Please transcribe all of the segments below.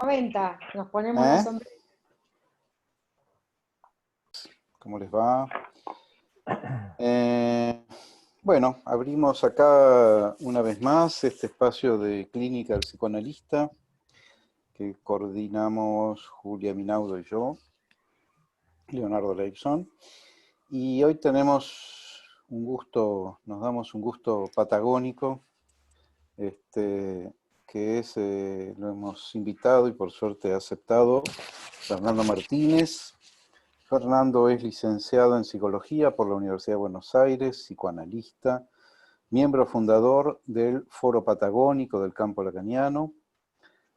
90, nos ponemos los ¿Eh? sombreros. ¿Cómo les va? Bueno, abrimos acá una vez más este espacio de Clínica del Psicoanalista que coordinamos Julia Minaudo y yo, Leonardo Leibson. Y hoy tenemos un gusto, nos damos un gusto patagónico, que es, lo hemos invitado y por suerte ha aceptado, Fernando Martínez. Fernando es licenciado en Psicología por la Universidad de Buenos Aires, psicoanalista, miembro fundador del Foro Patagónico del Campo Lacaniano,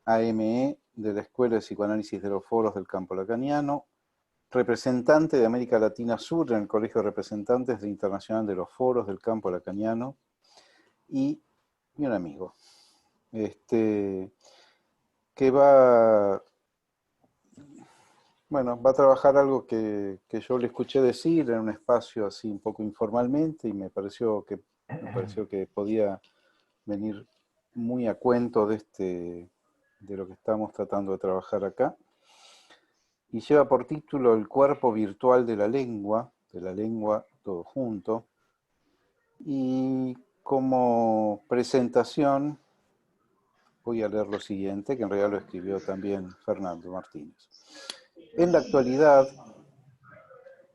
AME de la Escuela de Psicoanálisis de los Foros del Campo Lacaniano, representante de América Latina Sur en el Colegio de Representantes Internacional de los Foros del Campo Lacaniano y un amigo, que va a trabajar algo que yo le escuché decir en un espacio así un poco informalmente y me pareció que podía venir muy a cuento de lo que estamos tratando de trabajar acá. Y lleva por título El cuerpo virtual de la lengua todo junto. Y como presentación voy a leer lo siguiente, que en realidad lo escribió también Fernando Martínez. En la actualidad,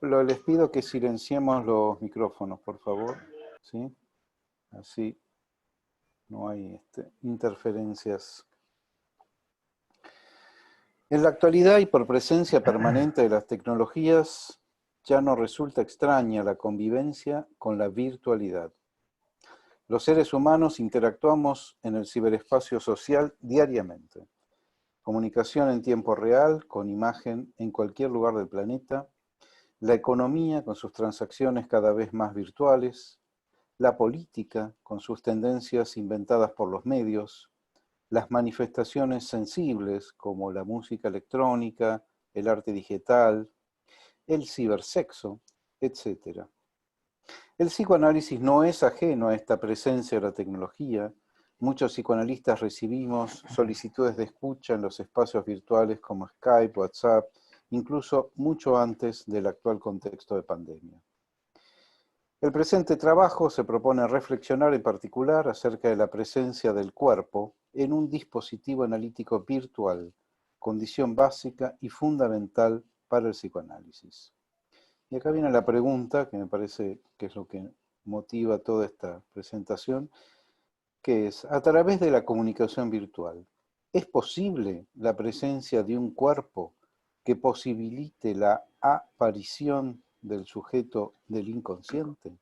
les pido que silenciemos los micrófonos, por favor, ¿sí? Así no hay interferencias. En la actualidad y por presencia permanente de las tecnologías, ya no resulta extraña la convivencia con la virtualidad. Los seres humanos interactuamos en el ciberespacio social diariamente. Comunicación en tiempo real, con imagen en cualquier lugar del planeta, la economía con sus transacciones cada vez más virtuales, la política con sus tendencias inventadas por los medios, las manifestaciones sensibles como la música electrónica, el arte digital, el cibersexo, etc. El psicoanálisis no es ajeno a esta presencia de la tecnología. Muchos psicoanalistas recibimos solicitudes de escucha en los espacios virtuales como Skype, WhatsApp, incluso mucho antes del actual contexto de pandemia. El presente trabajo se propone reflexionar en particular acerca de la presencia del cuerpo en un dispositivo analítico virtual, condición básica y fundamental para el psicoanálisis. Y acá viene la pregunta, que me parece que es lo que motiva toda esta presentación, que es, a través de la comunicación virtual, ¿es posible la presencia de un cuerpo que posibilite la aparición del sujeto del inconsciente?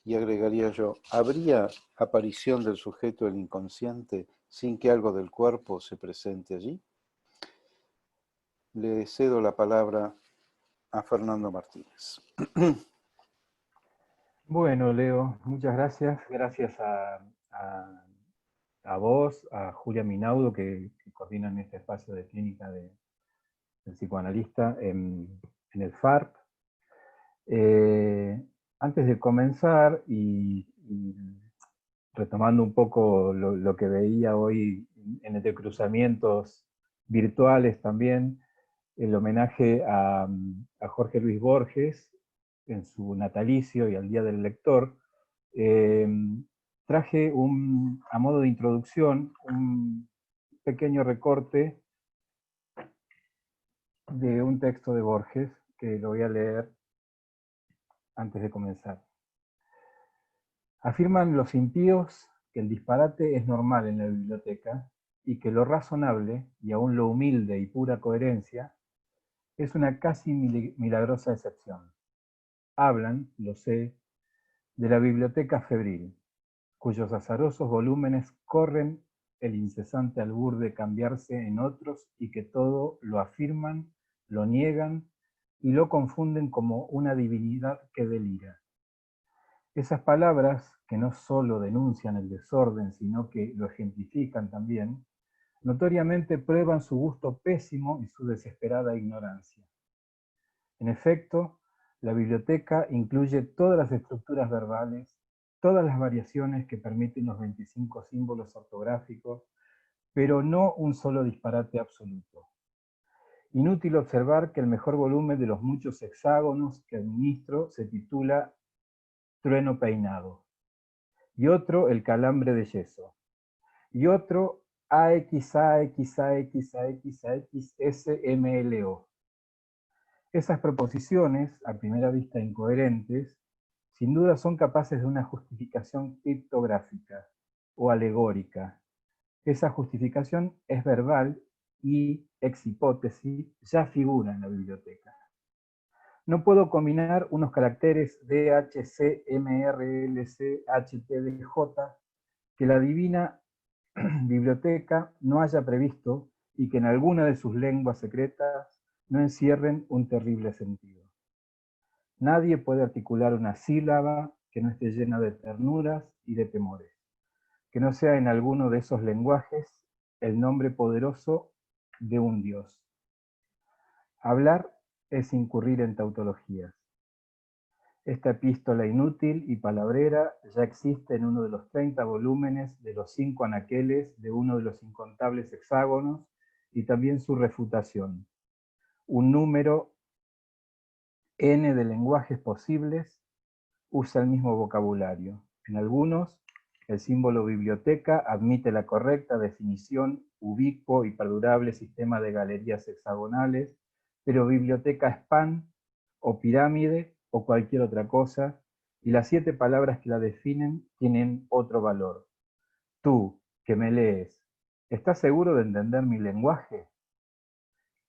Y agregaría yo, ¿habría aparición del sujeto del inconsciente sin que algo del cuerpo se presente allí? Le cedo la palabra a Fernando Martínez. Bueno, Leo, muchas gracias. Gracias a vos, a Julia Minaudo, que coordinan este espacio de clínica del psicoanalista en el FARP. Antes de comenzar y retomando un poco lo que veía hoy entre cruzamientos virtuales también, el homenaje a Jorge Luis Borges en su natalicio y al Día del Lector, traje a modo de introducción un pequeño recorte de un texto de Borges que lo voy a leer antes de comenzar. Afirman los impíos que el disparate es normal en la biblioteca y que lo razonable, y aún lo humilde y pura coherencia, es una casi milagrosa excepción. Hablan, lo sé, de la biblioteca febril, cuyos azarosos volúmenes corren el incesante albur de cambiarse en otros y que todo lo afirman, lo niegan y lo confunden como una divinidad que delira. Esas palabras, que no solo denuncian el desorden, sino que lo ejemplifican también, notoriamente prueban su gusto pésimo y su desesperada ignorancia. En efecto, la biblioteca incluye todas las estructuras verbales, todas las variaciones que permiten los 25 símbolos ortográficos, pero no un solo disparate absoluto. Inútil observar que el mejor volumen de los muchos hexágonos que administro se titula Trueno Peinado, y otro El Calambre de Yeso, y otro AXAXAXAXSMLO. Esas proposiciones, a primera vista incoherentes, sin duda son capaces de una justificación criptográfica o alegórica. Esa justificación es verbal y, ex hipótesis, ya figura en la biblioteca. No puedo combinar unos caracteres DHC, MRLC, HTDJ que la divina biblioteca no haya previsto y que en alguna de sus lenguas secretas no encierren un terrible sentido. Nadie puede articular una sílaba que no esté llena de ternuras y de temores, que no sea en alguno de esos lenguajes el nombre poderoso de un Dios. Hablar es incurrir en tautologías. Esta epístola inútil y palabrera ya existe en uno de los 30 volúmenes de los 5 anaqueles de uno de los incontables hexágonos y también su refutación. Un número N de lenguajes posibles usa el mismo vocabulario. En algunos, el símbolo biblioteca admite la correcta definición, ubicuo y perdurable sistema de galerías hexagonales, pero biblioteca es pan o pirámide o cualquier otra cosa, y las 7 palabras que la definen tienen otro valor. Tú, que me lees, ¿estás seguro de entender mi lenguaje?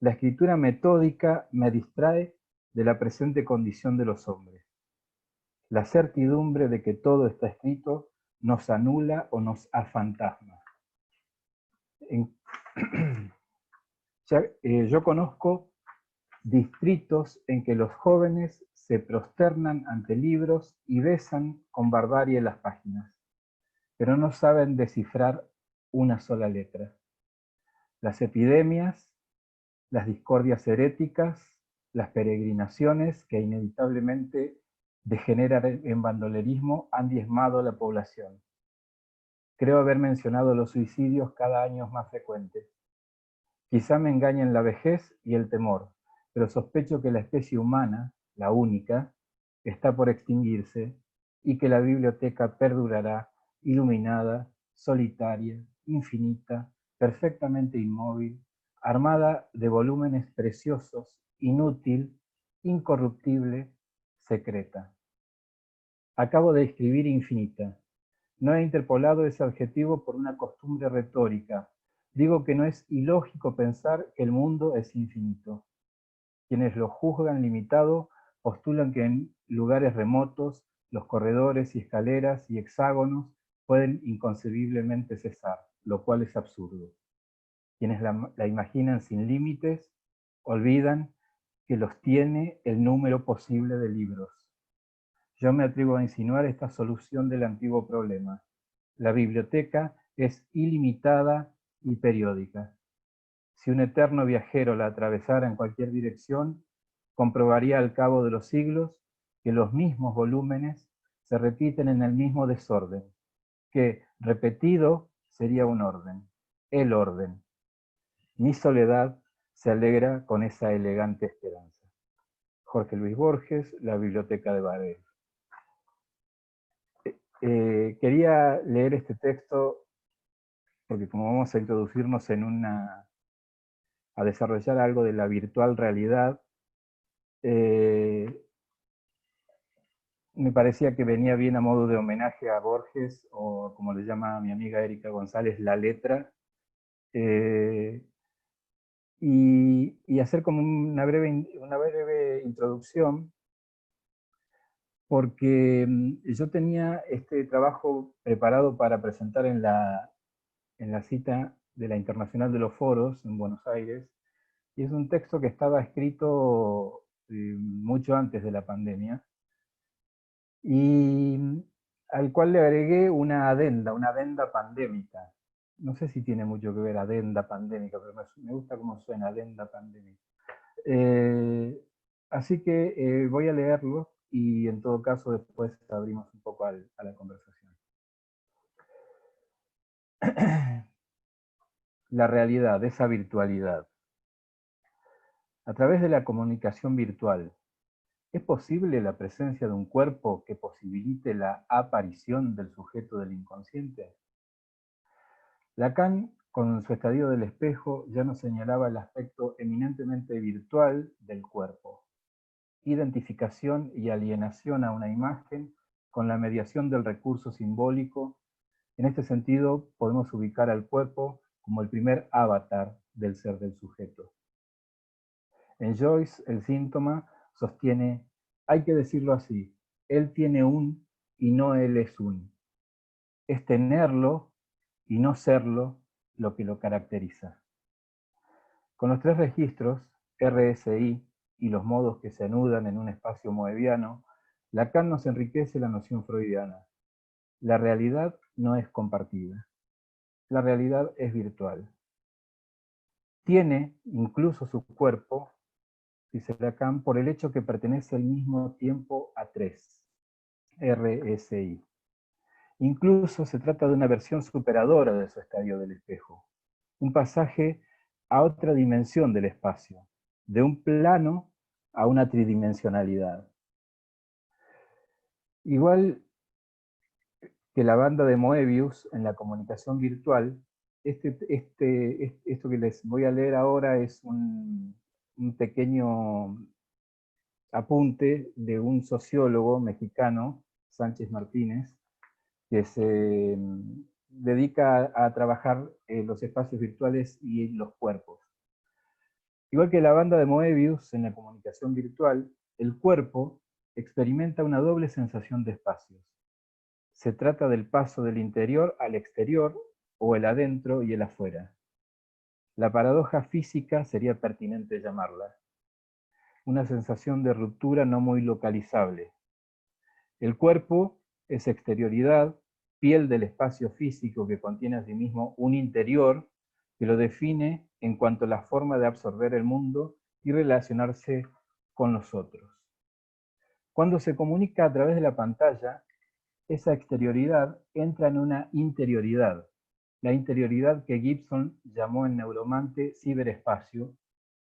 La escritura metódica me distrae de la presente condición de los hombres. La certidumbre de que todo está escrito nos anula o nos afantasma. Yo conozco distritos en que los jóvenes se prosternan ante libros y besan con barbarie las páginas, pero no saben descifrar una sola letra. Las epidemias, las discordias heréticas, las peregrinaciones que inevitablemente degeneran en bandolerismo han diezmado la población. Creo haber mencionado los suicidios cada año más frecuentes. Quizá me engañen la vejez y el temor, pero sospecho que la especie humana, la única, está por extinguirse y que la biblioteca perdurará iluminada, solitaria, infinita, perfectamente inmóvil, armada de volúmenes preciosos, inútil, incorruptible, secreta. Acabo de escribir infinita. No he interpolado ese adjetivo por una costumbre retórica. Digo que no es ilógico pensar que el mundo es infinito. Quienes lo juzgan limitado postulan que en lugares remotos los corredores y escaleras y hexágonos pueden inconcebiblemente cesar, lo cual es absurdo. Quienes la imaginan sin límites olvidan que los tiene el número posible de libros. Yo me atrevo a insinuar esta solución del antiguo problema. La biblioteca es ilimitada y periódica. Si un eterno viajero la atravesara en cualquier dirección, comprobaría al cabo de los siglos que los mismos volúmenes se repiten en el mismo desorden, que repetido sería un orden, el orden. Mi soledad se alegra con esa elegante esperanza. Jorge Luis Borges, La Biblioteca de Babel. Quería leer este texto porque como vamos a introducirnos a desarrollar algo de la virtual realidad, me parecía que venía bien a modo de homenaje a Borges, o como le llama mi amiga Erika González, la letra, y hacer como una breve introducción, porque yo tenía este trabajo preparado para presentar en la cita de la Internacional de los Foros en Buenos Aires, y es un texto que estaba escrito mucho antes de la pandemia, y al cual le agregué una adenda pandémica. No sé si tiene mucho que ver adenda pandémica, pero me gusta cómo suena, adenda pandémica. Así que voy a leerlo y en todo caso después abrimos un poco a la conversación. la realidad, esa virtualidad. A través de la comunicación virtual, ¿es posible la presencia de un cuerpo que posibilite la aparición del sujeto del inconsciente? Lacan, con su estadio del espejo, ya nos señalaba el aspecto eminentemente virtual del cuerpo. Identificación y alienación a una imagen con la mediación del recurso simbólico. En este sentido, podemos ubicar al cuerpo como el primer avatar del ser del sujeto. En Joyce, el síntoma sostiene, hay que decirlo así, él tiene un y no él es un. Es tenerlo y no serlo lo que lo caracteriza. Con los tres registros, RSI y los modos que se anudan en un espacio moebiano, Lacan nos enriquece la noción freudiana. La realidad no es compartida. La realidad es virtual. Tiene incluso su cuerpo, dice Lacan, por el hecho que pertenece al mismo tiempo a tres, RSI. Incluso se trata de una versión superadora de su estadio del espejo, un pasaje a otra dimensión del espacio, de un plano a una tridimensionalidad. Igual que la banda de Moebius en la comunicación virtual, esto que les voy a leer ahora es un pequeño apunte de un sociólogo mexicano, Sánchez Martínez, que se dedica a trabajar los espacios virtuales y los cuerpos. Igual que la banda de Moebius en la comunicación virtual, el cuerpo experimenta una doble sensación de espacios. Se trata del paso del interior al exterior o el adentro y el afuera. La paradoja física sería pertinente llamarla. Una sensación de ruptura no muy localizable. El cuerpo es exterioridad, piel del espacio físico que contiene asimismo un interior que lo define en cuanto a la forma de absorber el mundo y relacionarse con los otros. Cuando se comunica a través de la pantalla, esa exterioridad entra en una interioridad, la interioridad que Gibson llamó en Neuromante ciberespacio,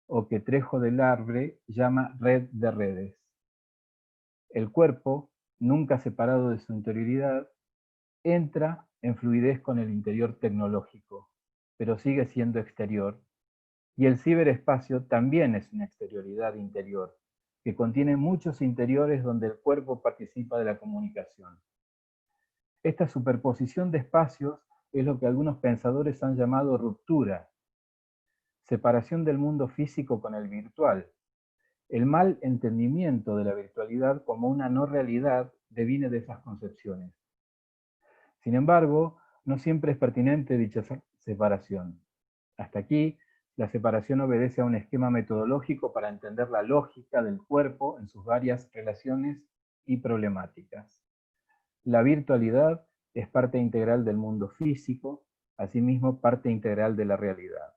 o que Trejo del Arbre llama red de redes. El cuerpo, nunca separado de su interioridad, entra en fluidez con el interior tecnológico, pero sigue siendo exterior. Y el ciberespacio también es una exterioridad interior, que contiene muchos interiores donde el cuerpo participa de la comunicación. Esta superposición de espacios es lo que algunos pensadores han llamado ruptura, separación del mundo físico con el virtual. El mal entendimiento de la virtualidad como una no realidad deviene de esas concepciones. Sin embargo, no siempre es pertinente dicha separación. Hasta aquí, la separación obedece a un esquema metodológico para entender la lógica del cuerpo en sus varias relaciones y problemáticas. La virtualidad es parte integral del mundo físico, asimismo parte integral de la realidad.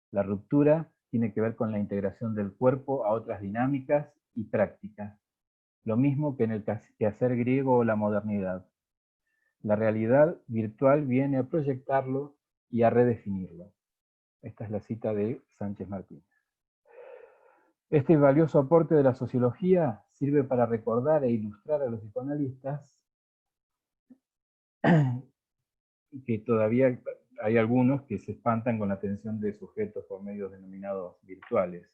La ruptura tiene que ver con la integración del cuerpo a otras dinámicas y prácticas, lo mismo que en el quehacer griego o la modernidad. La realidad virtual viene a proyectarlo y a redefinirlo. Esta es la cita de Sánchez Martínez. Este valioso aporte de la sociología sirve para recordar e ilustrar a los psicoanalistas que todavía hay algunos que se espantan con la atención de sujetos por medios denominados virtuales.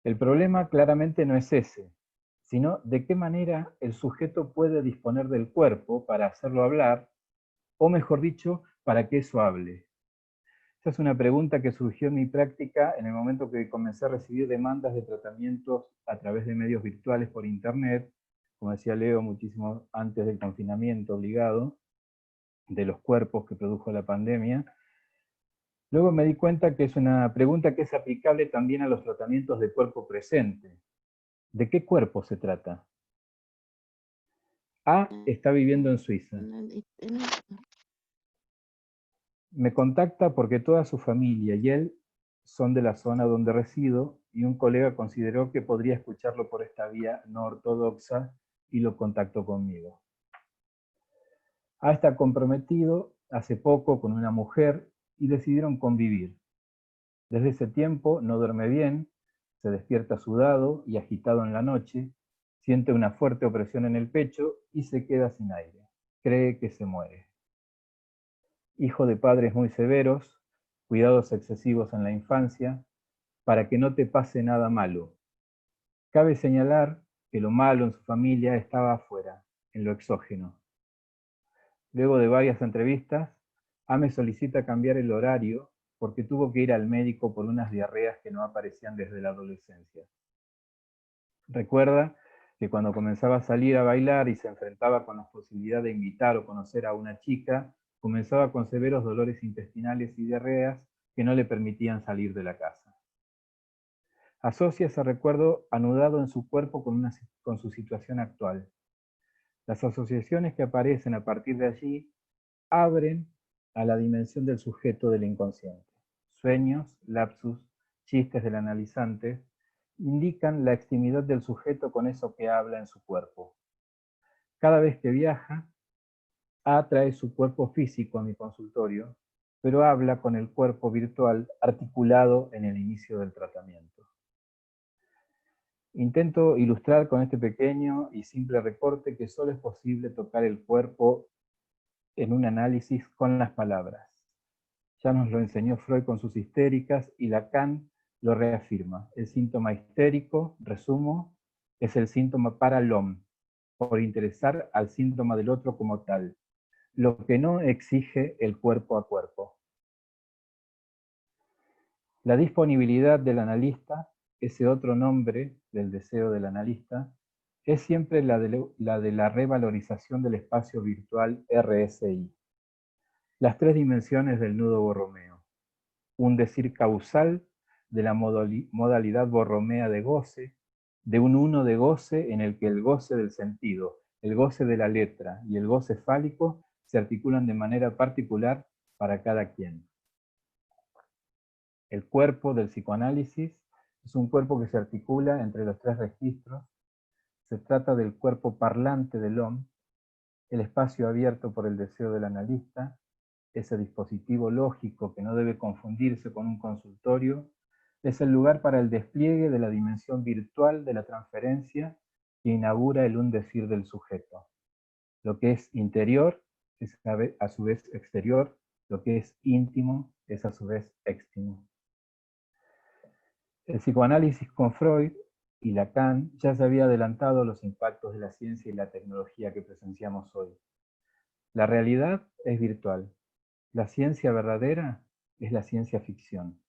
El problema claramente no es ese, sino de qué manera el sujeto puede disponer del cuerpo para hacerlo hablar, o mejor dicho, para que eso hable. Esa es una pregunta que surgió en mi práctica en el momento que comencé a recibir demandas de tratamientos a través de medios virtuales por internet, como decía Leo, muchísimo antes del confinamiento obligado, de los cuerpos que produjo la pandemia. Luego me di cuenta que es una pregunta que es aplicable también a los tratamientos de cuerpo presente. ¿De qué cuerpo se trata? A está viviendo en Suiza. Me contacta porque toda su familia y él son de la zona donde resido y un colega consideró que podría escucharlo por esta vía no ortodoxa y lo contactó conmigo. A está comprometido hace poco con una mujer y decidieron convivir. Desde ese tiempo no duerme bien, se despierta sudado y agitado en la noche, siente una fuerte opresión en el pecho y se queda sin aire. Cree que se muere. Hijo de padres muy severos, cuidados excesivos en la infancia, para que no te pase nada malo. Cabe señalar que lo malo en su familia estaba afuera, en lo exógeno. Luego de varias entrevistas, Ame solicita cambiar el horario porque tuvo que ir al médico por unas diarreas que no aparecían desde la adolescencia. Recuerda que cuando comenzaba a salir a bailar y se enfrentaba con la posibilidad de invitar o conocer a una chica, comenzaba con severos dolores intestinales y diarreas que no le permitían salir de la casa. Asocia ese recuerdo anudado en su cuerpo con su situación actual. Las asociaciones que aparecen a partir de allí abren a la dimensión del sujeto del inconsciente. Sueños, lapsus, chistes del analizante indican la extimidad del sujeto con eso que habla en su cuerpo. Cada vez que viaja, A trae su cuerpo físico a mi consultorio, pero habla con el cuerpo virtual articulado en el inicio del tratamiento. Intento ilustrar con este pequeño y simple recorte que solo es posible tocar el cuerpo en un análisis con las palabras. Ya nos lo enseñó Freud con sus histéricas y Lacan lo reafirma. El síntoma histérico, resumo, es el síntoma para l'homme, por interesar al síntoma del otro como tal, lo que no exige el cuerpo a cuerpo. La disponibilidad del analista, ese otro nombre del deseo del analista, es siempre la de la revalorización del espacio virtual RSI. Las tres dimensiones del nudo borromeo. Un decir causal de la modalidad borromea de goce, de un uno de goce en el que el goce del sentido, el goce de la letra y el goce fálico se articulan de manera particular para cada quien. El cuerpo del psicoanálisis es un cuerpo que se articula entre los tres registros. Se trata del cuerpo parlante del hombre, el espacio abierto por el deseo del analista, ese dispositivo lógico que no debe confundirse con un consultorio, es el lugar para el despliegue de la dimensión virtual de la transferencia que inaugura el un decir del sujeto. Lo que es interior es a su vez exterior, lo que es íntimo es a su vez extimo. El psicoanálisis con Freud y Lacan ya se había adelantado a los impactos de la ciencia y la tecnología que presenciamos hoy. La realidad es virtual. La ciencia verdadera es la ciencia ficción.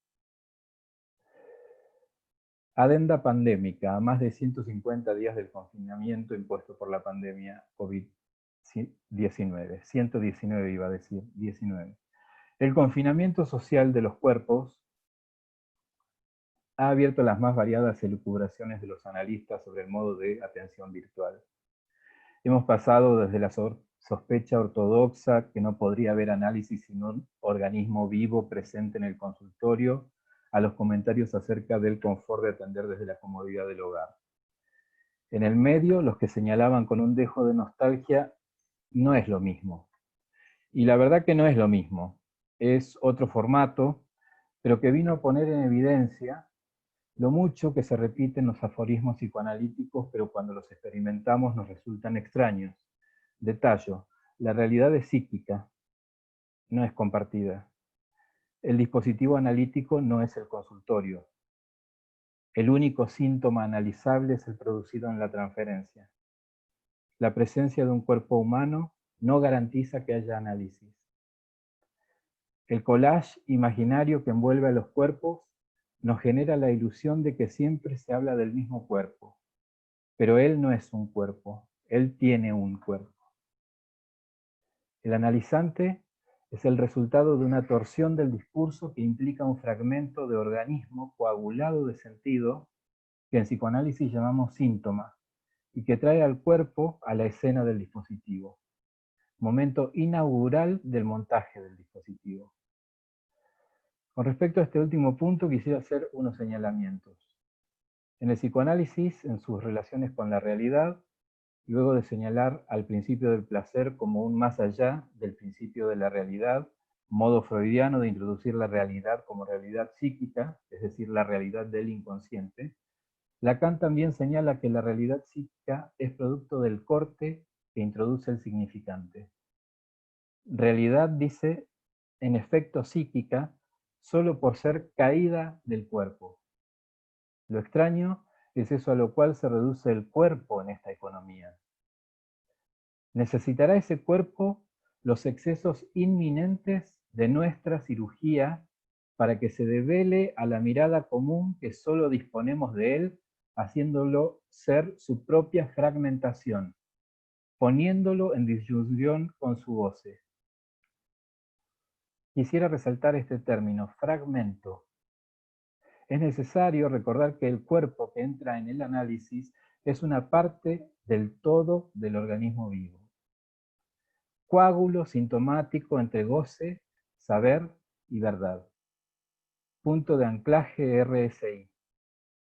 Adenda pandémica, a más de 150 días del confinamiento impuesto por la pandemia COVID-19. 119 iba a decir, 19. El confinamiento social de los cuerpos ha abierto las más variadas elucubraciones de los analistas sobre el modo de atención virtual. Hemos pasado desde la sospecha ortodoxa que no podría haber análisis sin un organismo vivo presente en el consultorio, a los comentarios acerca del confort de atender desde la comodidad del hogar. En el medio, los que señalaban con un dejo de nostalgia, no es lo mismo. Y la verdad que no es lo mismo. Es otro formato, pero que vino a poner en evidencia lo mucho que se repiten los aforismos psicoanalíticos, pero cuando los experimentamos nos resultan extraños. Detallo, la realidad es psíquica, no es compartida. El dispositivo analítico no es el consultorio. El único síntoma analizable es el producido en la transferencia. La presencia de un cuerpo humano no garantiza que haya análisis. El collage imaginario que envuelve a los cuerpos nos genera la ilusión de que siempre se habla del mismo cuerpo. Pero él no es un cuerpo, él tiene un cuerpo. El analizante es el resultado de una torsión del discurso que implica un fragmento de organismo coagulado de sentido que en psicoanálisis llamamos síntoma y que trae al cuerpo a la escena del dispositivo. Momento inaugural del montaje del dispositivo. Con respecto a este último punto quisiera hacer unos señalamientos. En el psicoanálisis, en sus relaciones con la realidad, luego de señalar al principio del placer como un más allá del principio de la realidad, modo freudiano de introducir la realidad como realidad psíquica, es decir, la realidad del inconsciente, Lacan también señala que la realidad psíquica es producto del corte que introduce el significante. Realidad, dice, en efecto psíquica, solo por ser caída del cuerpo. Lo extraño es eso a lo cual se reduce el cuerpo en esta economía. Necesitará ese cuerpo los excesos inminentes de nuestra cirugía para que se devele a la mirada común que solo disponemos de él, haciéndolo ser su propia fragmentación, poniéndolo en disyunción con su goce. Quisiera resaltar este término, fragmento. Es necesario recordar que el cuerpo que entra en el análisis es una parte del todo del organismo vivo. Coágulo sintomático entre goce, saber y verdad. Punto de anclaje RSI.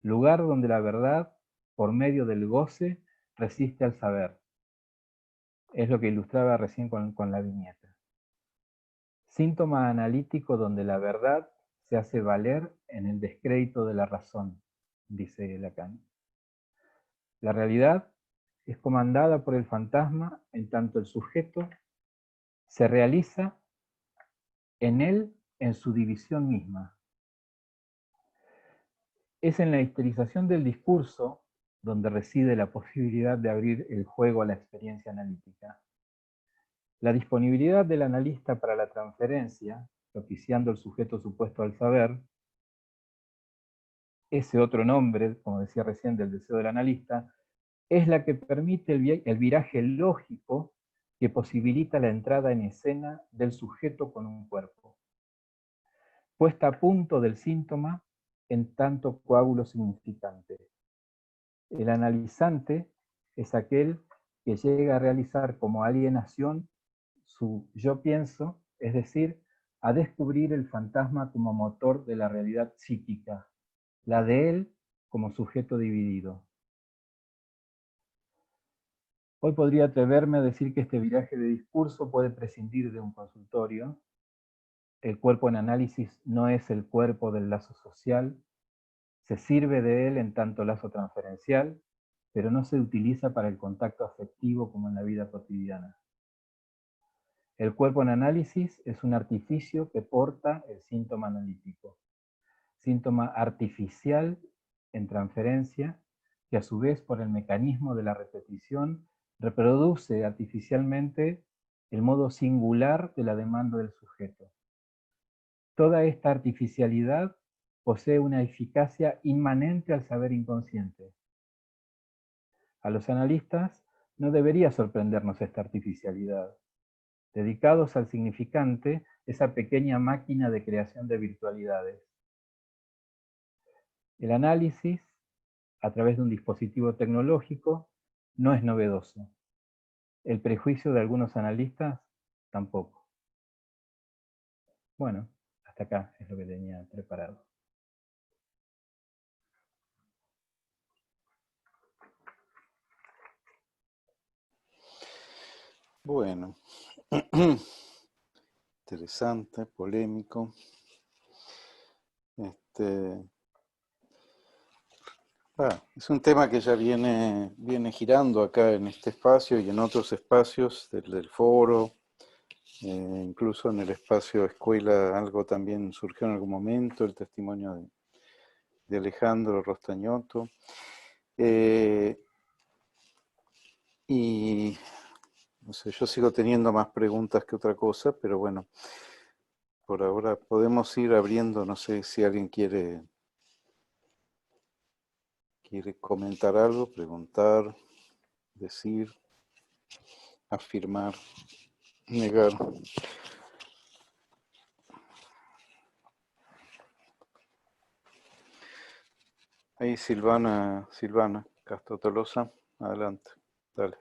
Lugar donde la verdad, por medio del goce, resiste al saber. Es lo que ilustraba recién con la viñeta. Síntoma analítico donde la verdad se hace valer en el descrédito de la razón, dice Lacan. La realidad es comandada por el fantasma en tanto el sujeto se realiza en él en su división misma. Es en la histerización del discurso donde reside la posibilidad de abrir el juego a la experiencia analítica. La disponibilidad del analista para la transferencia, propiciando el sujeto supuesto al saber, ese otro nombre, como decía recién, del deseo del analista, es la que permite el viraje lógico que posibilita la entrada en escena del sujeto con un cuerpo. Puesta a punto del síntoma en tanto coágulo significante. El analizante es aquel que llega a realizar como alienación su yo pienso, es decir, a descubrir el fantasma como motor de la realidad psíquica, la de él como sujeto dividido. Hoy podría atreverme a decir que este viraje de discurso puede prescindir de un consultorio. El cuerpo en análisis no es el cuerpo del lazo social, se sirve de él en tanto lazo transferencial, pero no se utiliza para el contacto afectivo como en la vida cotidiana. El cuerpo en análisis es un artificio que porta el síntoma analítico, síntoma artificial en transferencia, que a su vez por el mecanismo de la repetición reproduce artificialmente el modo singular de la demanda del sujeto. Toda esta artificialidad posee una eficacia inmanente al saber inconsciente. A los analistas no debería sorprendernos esta artificialidad. Dedicados al significante, esa pequeña máquina de creación de virtualidades. El análisis, a través de un dispositivo tecnológico, no es novedoso. El prejuicio de algunos analistas, tampoco. Bueno, hasta acá es lo que tenía preparado. Bueno, interesante, polémico. Es un tema que ya viene girando acá en este espacio y en otros espacios del foro, incluso en el espacio escuela algo también surgió en algún momento, el testimonio de Alejandro Rostañotto. Y no sé, yo sigo teniendo más preguntas que otra cosa, pero bueno, por ahora podemos ir abriendo, no sé si alguien quiere comentar algo, preguntar, decir, afirmar, negar. Ahí Silvana Castro Tolosa, adelante, dale.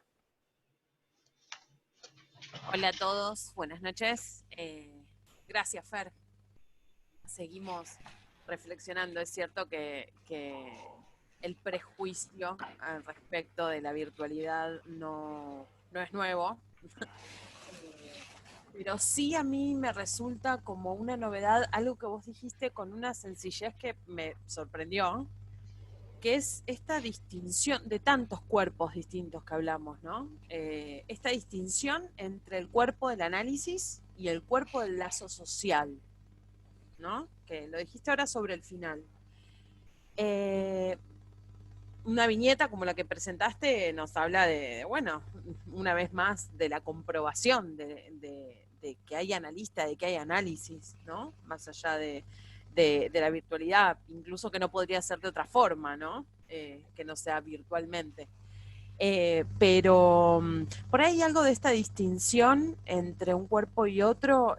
Hola a todos, buenas noches. Gracias, Fer. Seguimos reflexionando. Es cierto que el prejuicio al respecto de la virtualidad no es nuevo. Pero sí a mí me resulta como una novedad, algo que vos dijiste con una sencillez que me sorprendió, que es esta distinción de tantos cuerpos distintos que hablamos, ¿no? Esta distinción entre el cuerpo del análisis y el cuerpo del lazo social, ¿no? Que lo dijiste ahora sobre el final. Una viñeta como la que presentaste nos habla bueno, una vez más, de la comprobación de que hay analista, de que hay análisis, ¿no? Más allá de la virtualidad, incluso que no podría ser de otra forma, ¿no? Que no sea virtualmente. Pero por ahí algo de esta distinción entre un cuerpo y otro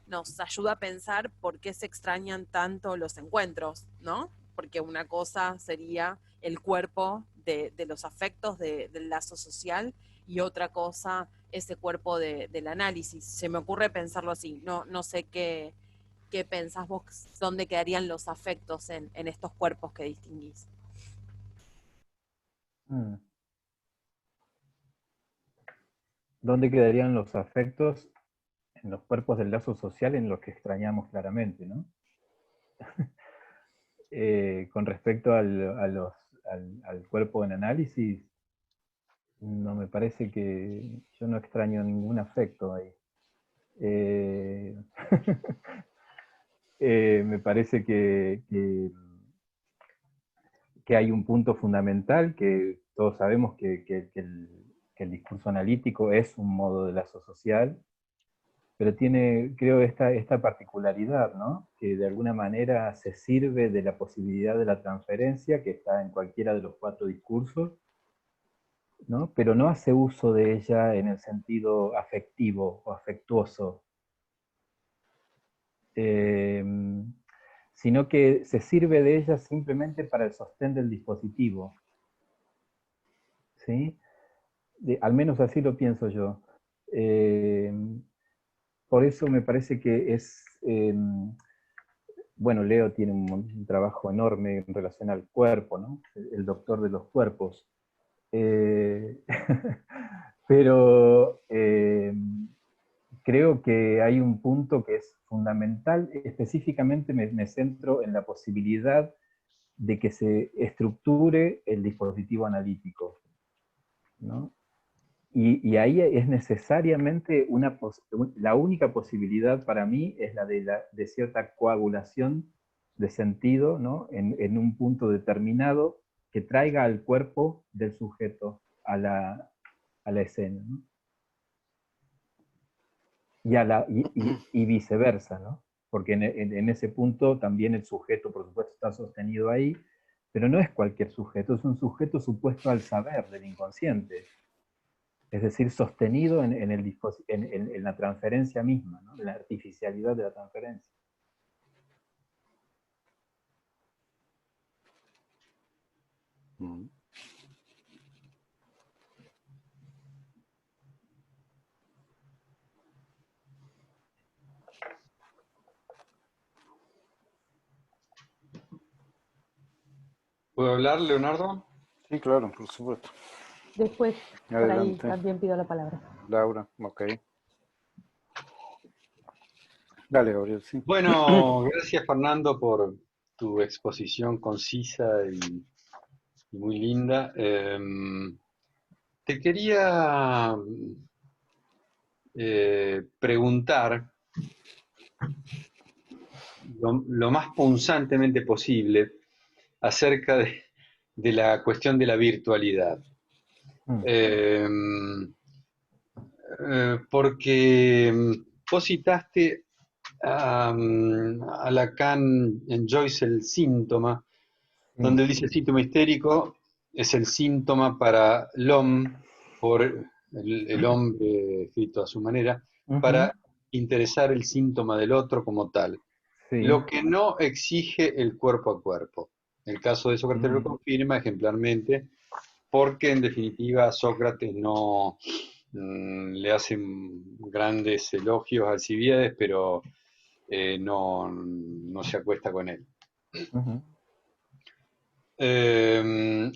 nos ayuda a pensar por qué se extrañan tanto los encuentros, ¿no? Porque una cosa sería el cuerpo de los afectos del lazo social y otra cosa ese cuerpo del análisis. Se me ocurre pensarlo así, no sé qué pensás vos, dónde quedarían los afectos en estos cuerpos que distinguís. ¿Dónde quedarían los afectos en los cuerpos del lazo social en los que extrañamos claramente, ¿no? Con respecto al cuerpo en análisis, no me parece que yo no extraño ningún afecto ahí. Me parece que hay un punto fundamental que todos sabemos que el discurso analítico es un modo de lazo social, pero tiene, creo, esta particularidad, ¿no? Que de alguna manera se sirve de la posibilidad de la transferencia que está en cualquiera de los 4 discursos, ¿no? Pero no hace uso de ella en el sentido afectivo o afectuoso, sino que se sirve de ella simplemente para el sostén del dispositivo, ¿sí? Al menos así lo pienso yo. Por eso me parece que es, bueno, Leo tiene un trabajo enorme en relación al cuerpo, ¿no? El doctor de los cuerpos. Pero creo que hay un punto que es fundamental, específicamente me centro en la posibilidad de que se estructure el dispositivo analítico, ¿no? Y ahí es necesariamente la única posibilidad para mí es la de cierta coagulación de sentido, ¿no? En un punto determinado que traiga al cuerpo del sujeto a la escena, ¿no? Y viceversa, ¿no? Porque en ese punto también el sujeto, por supuesto, está sostenido ahí, pero no es cualquier sujeto, es un sujeto supuesto al saber del inconsciente. Es decir, sostenido en la transferencia misma, ¿no? En la artificialidad de la transferencia. ¿Puedo hablar, Leonardo? Sí, claro, por supuesto. Después, por ahí Adelante, también pido la palabra. Laura. Ok. Dale, Gabriel, sí. Bueno, gracias Fernando por tu exposición concisa y muy linda. Te quería preguntar lo más punzantemente posible acerca de la cuestión de la virtualidad. Porque vos citaste a Lacan en Joyce el síntoma, donde dice el síntoma histérico es el síntoma para l'homme, por el hombre escrito a su manera, para interesar el síntoma del otro como tal. Sí. Lo que no exige el cuerpo a cuerpo. El caso de Sócrates lo confirma ejemplarmente, porque en definitiva Sócrates no le hacen grandes elogios a Alcibiades, pero no se acuesta con él.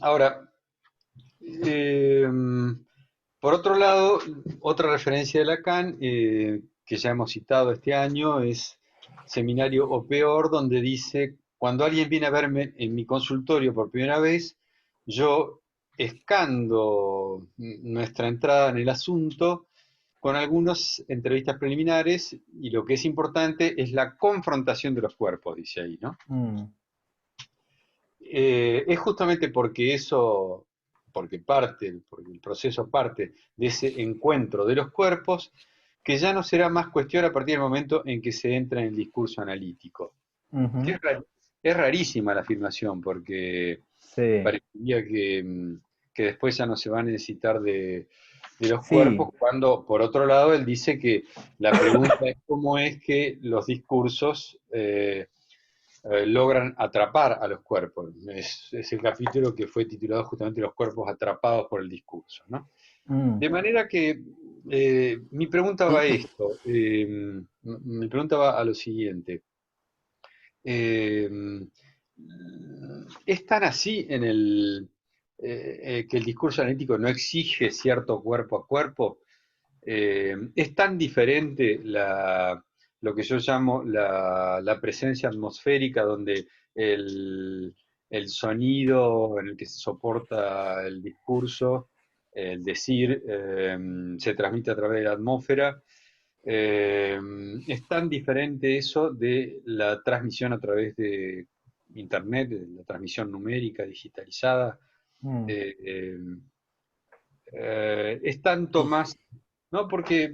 Ahora, por otro lado, otra referencia de Lacan, que ya hemos citado este año, es Seminario o Peor, donde dice, cuando alguien viene a verme en mi consultorio por primera vez, yo escando nuestra entrada en el asunto con algunas entrevistas preliminares, y lo que es importante es la confrontación de los cuerpos, dice ahí, ¿no? Es justamente porque eso, porque el proceso parte de ese encuentro de los cuerpos, que ya no será más cuestión a partir del momento en que se entra en el discurso analítico. Ujú. Es rarísima la afirmación, porque Sí, parecería que después ya no se va a necesitar de los sí, cuerpos, cuando por otro lado él dice que la pregunta es cómo es que los discursos logran atrapar a los cuerpos. Es el capítulo que fue titulado justamente Los cuerpos atrapados por el discurso, ¿no? mm, De manera que mi pregunta va a esto, mi pregunta va a lo siguiente. Eh, ¿Es tan así en que el discurso analítico no exige cierto cuerpo a cuerpo? ¿Es tan diferente lo que yo llamo la presencia atmosférica, donde el, el sonido en el que se soporta el discurso, el decir, se transmite a través de la atmósfera? Eh, ¿Es tan diferente eso de la transmisión a través de Internet, de la transmisión numérica, digitalizada? mm, Eh, eh, es tanto más, ¿no? Porque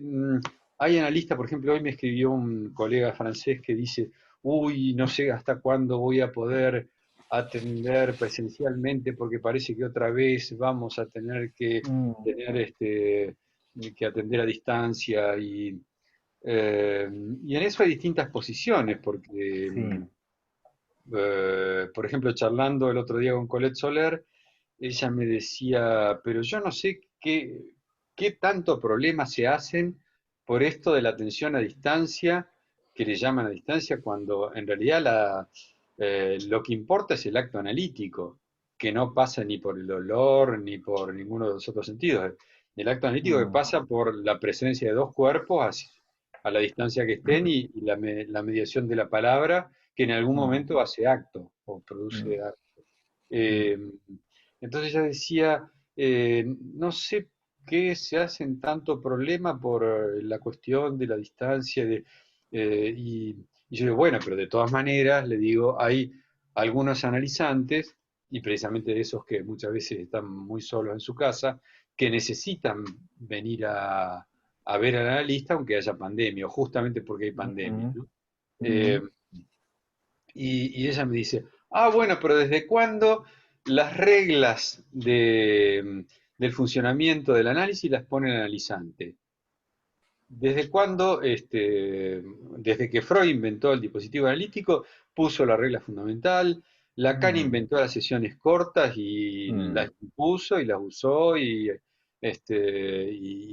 hay analistas, por ejemplo, hoy me escribió un colega francés que dice, uy, no sé hasta cuándo voy a poder atender presencialmente porque parece que otra vez vamos a tener que mm, tener que atender a distancia y en eso hay distintas posiciones, porque sí, por ejemplo, charlando el otro día con Colette Soler, ella me decía, pero yo no sé qué tanto problema se hacen por esto de la atención a distancia, que le llaman a distancia, cuando en realidad lo que importa es el acto analítico, que no pasa ni por el olor ni por ninguno de los otros sentidos. El acto analítico que mm, pasa por la presencia de dos cuerpos a la distancia que estén y la mediación de la palabra, que en algún mm, momento hace acto o mm, produce acto. mm, Eh, entonces ella decía, no sé qué se hacen tanto problema por la cuestión de la distancia, y yo digo, bueno, pero de todas maneras, le digo, hay algunos analizantes, y precisamente de esos que muchas veces están muy solos en su casa, que necesitan venir a ver al analista aunque haya pandemia, o justamente porque hay pandemia, ujú, ¿no? Eh, ujú, y ella me dice, ah, bueno, pero ¿desde cuándo las reglas del funcionamiento del análisis las pone el analizante? ¿Desde cuándo, desde que Freud inventó el dispositivo analítico, puso la regla fundamental? Lacan mm, inventó las sesiones cortas y mm, las impuso y las usó y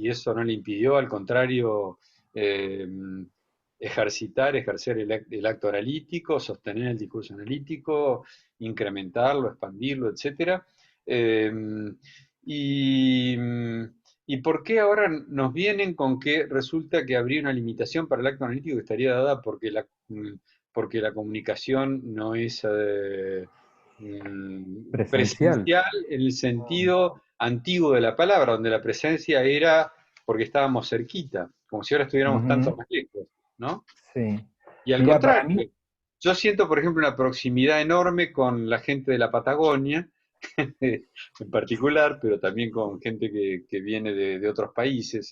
eso no le impidió, al contrario, eh, ejercer el acto analítico, sostener el discurso analítico, incrementarlo, expandirlo, etc. Eh, y, ¿Y por qué ahora nos vienen con que resulta que habría una limitación para el acto analítico que estaría dada porque la comunicación no es presencial. presencial en el Mm, sentido antiguo de la palabra, donde la presencia era porque estábamos cerquita, como si ahora estuviéramos tanto ujú, más lejos, ¿no? sí. Y al Mira, para contrario, mí, yo siento, por ejemplo, una proximidad enorme con la gente de la Patagonia, en particular, pero también con gente que viene de otros países,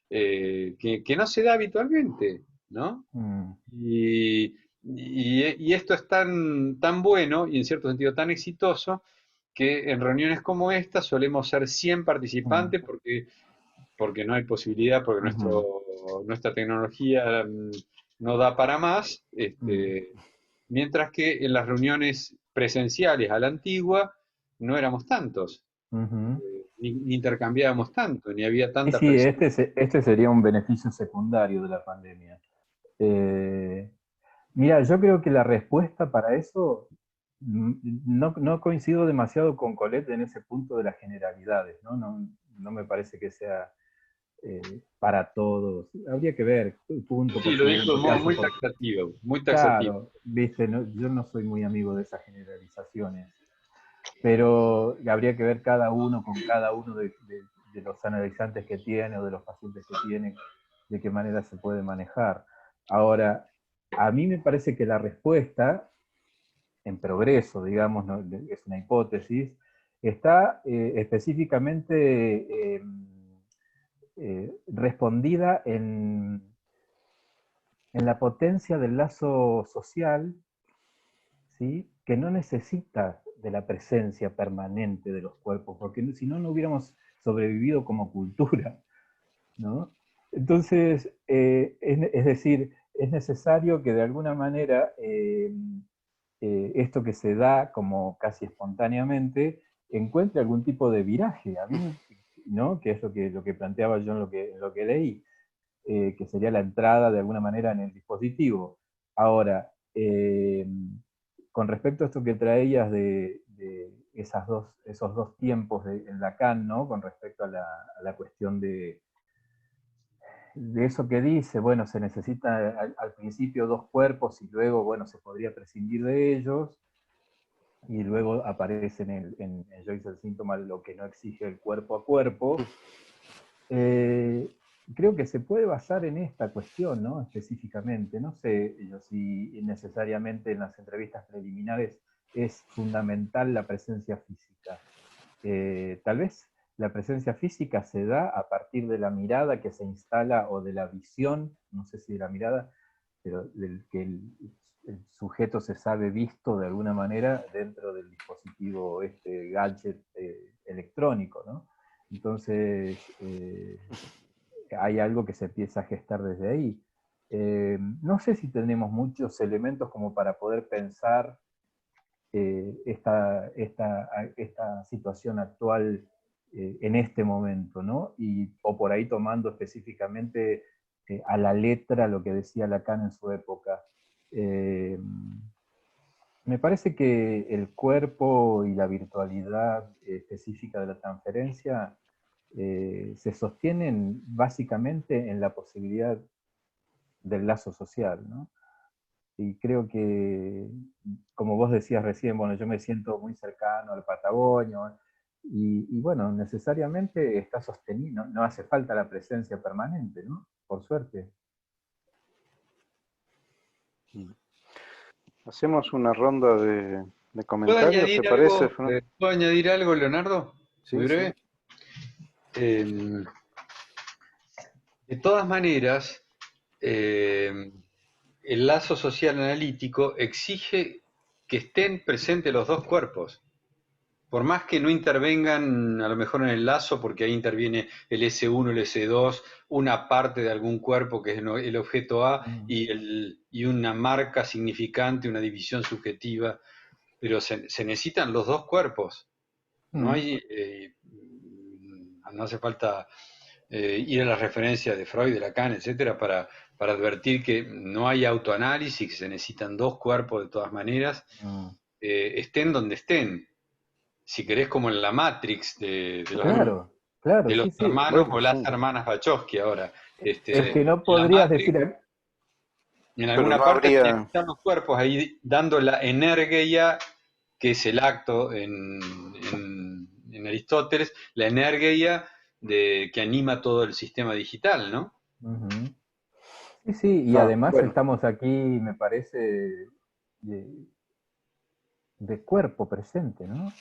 que no se da habitualmente, ¿no? mm, Y esto es tan bueno y en cierto sentido tan exitoso que en reuniones como esta solemos ser 100 mm, participantes porque no hay posibilidad, porque ujú, nuestra tecnología no da para más, mm, mientras que en las reuniones presenciales a la antigua no éramos tantos, ujú. ni intercambiábamos tanto, ni había Sí, tanta sí, persona. este sería un beneficio secundario de la pandemia. Eh, Mira, yo creo que la respuesta para eso, no coincido demasiado con Colette en ese punto de las generalidades, ¿no? no me parece que sea para todos. Habría que ver punto por Sí, lo dijo punto, caso muy por taxativo, muy taxativo. claro, viste, yo no soy muy amigo de esas generalizaciones, pero habría que ver cada uno con cada uno de los analizantes que tiene o de los pacientes que tiene, de qué manera se puede manejar. Ahora, a mí me parece que la respuesta, en progreso, digamos, ¿no? Es una hipótesis, está específicamente respondida en la potencia del lazo social, ¿sí? Que no necesita de la presencia permanente de los cuerpos, porque si no, no hubiéramos sobrevivido como cultura, ¿no? Entonces, es decir, es necesario que de alguna manera esto que se da como casi espontáneamente encuentre algún tipo de viraje, a mí, ¿no? Que es lo que planteaba yo en lo que leí, que sería la entrada de alguna manera en el dispositivo. Ahora, con respecto a esto que traías de esos dos tiempos en Lacan, ¿no? Con respecto a la cuestión de eso que dice, bueno, se necesita al principio dos cuerpos y luego, bueno, se podría prescindir de ellos, y luego aparece en Joyce el síntoma lo que no exige el cuerpo a cuerpo. Creo que se puede basar en esta cuestión, ¿no? Específicamente. No sé yo si necesariamente en las entrevistas preliminares es fundamental la presencia física. Tal vez la presencia física se da a partir de la mirada que se instala o de la visión, no sé si de la mirada, pero del que el sujeto se sabe visto de alguna manera dentro del dispositivo, este gadget electrónico, ¿no? Entonces, hay algo que se empieza a gestar desde ahí. No sé si tenemos muchos elementos como para poder pensar esta situación actual en este momento, ¿no? O por ahí tomando específicamente a la letra lo que decía Lacan en su época. Eh, Me parece que el cuerpo y la virtualidad específica de la transferencia se sostienen básicamente en la posibilidad del lazo social, ¿no? Y creo que, como vos decías recién, bueno, yo me siento muy cercano al Patagonio, y bueno, necesariamente está sostenido, no hace falta la presencia permanente, ¿no? Por suerte. Hacemos una ronda de ¿Puedo comentarios, ¿te añadir parece, algo, Fernando? Leonardo? Muy Sí, sí. breve. De todas maneras, el lazo social analítico exige que estén presentes los dos cuerpos. Por más que no intervengan a lo mejor en el lazo, porque ahí interviene el S1, el S2, una parte de algún cuerpo que es el objeto A y una marca significante, una división subjetiva, pero se necesitan los dos cuerpos. No hay, no hace falta ir a las referencias de Freud, de Lacan, etcétera, para advertir que no hay autoanálisis, que se necesitan dos cuerpos de todas maneras, estén donde estén. Si querés, como en la Matrix Claro, claro, de los sí, sí. hermanos Bueno, o sí. las hermanas Wachowski ahora. Es que no En la podrías Matrix, decir, en Pero alguna no parte tienen que habría, estar los cuerpos ahí dando la energía, que es el acto en Aristóteles, la energía que anima todo el sistema digital, ¿no? uh-huh. Sí, sí, y no, además bueno, estamos aquí, me parece, de, de cuerpo presente, ¿no?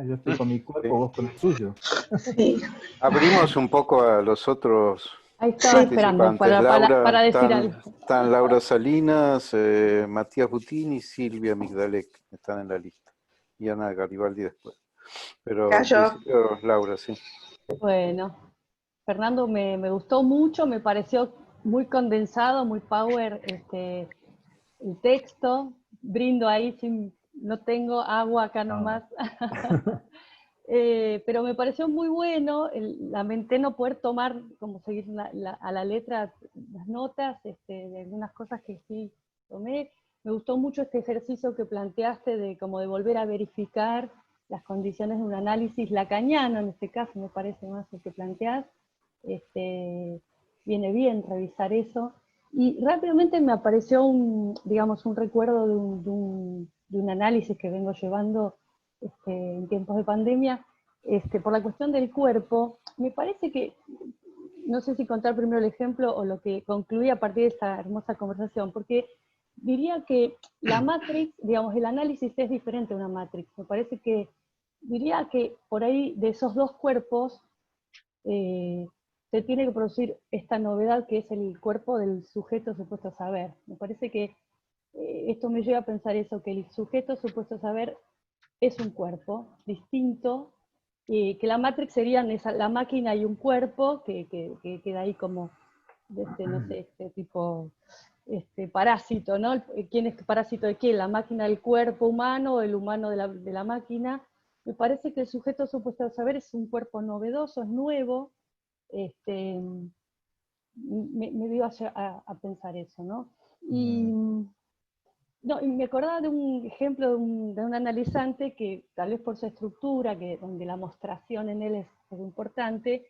Yo estoy con mi sí. cuerpo, vos con el tuyo. Sí, Abrimos un poco a los otros Ahí estaba sí, esperando participantes. Laura, para decir algo. están Laura Salinas, Matías Butini y Silvia Migdalek, están en la lista. Y Ana Garibaldi después. Pero en cayó. principio Laura, sí. Bueno, Fernando, me gustó mucho, me pareció muy condensado, muy power el texto. Brindo ahí, no tengo agua acá nomás. Pero me pareció muy bueno, lamenté no poder tomar, como seguir a la letra las notas de algunas cosas que sí tomé. Me gustó mucho este ejercicio que planteaste de como de volver a verificar las condiciones de un análisis lacaniano, en este caso me parece más lo que planteás, viene bien revisar eso. Y rápidamente me apareció digamos, un recuerdo de un análisis que vengo llevando en tiempos de pandemia, por la cuestión del cuerpo. Me parece que, no sé si contar primero el ejemplo o lo que concluí a partir de esta hermosa conversación, porque diría que la Matrix, digamos, el análisis es diferente a una Matrix. Me parece que, diría que por ahí de esos dos cuerpos se tiene que producir esta novedad que es el cuerpo del sujeto supuesto a saber. Me parece que esto me lleva a pensar eso, que el sujeto supuesto a saber es un cuerpo distinto, que la Matrix serían la máquina y un cuerpo que queda ahí como, no sé, tipo parásito, ¿no? ¿Quién es parásito de quién? ¿La máquina del cuerpo humano o el humano de la máquina? Me parece que el sujeto supuesto a saber es un cuerpo novedoso, es nuevo, me dio a pensar eso, ¿no? Y, no, y me acordaba de un ejemplo de un analizante que, tal vez por su estructura, donde la mostración en él es importante,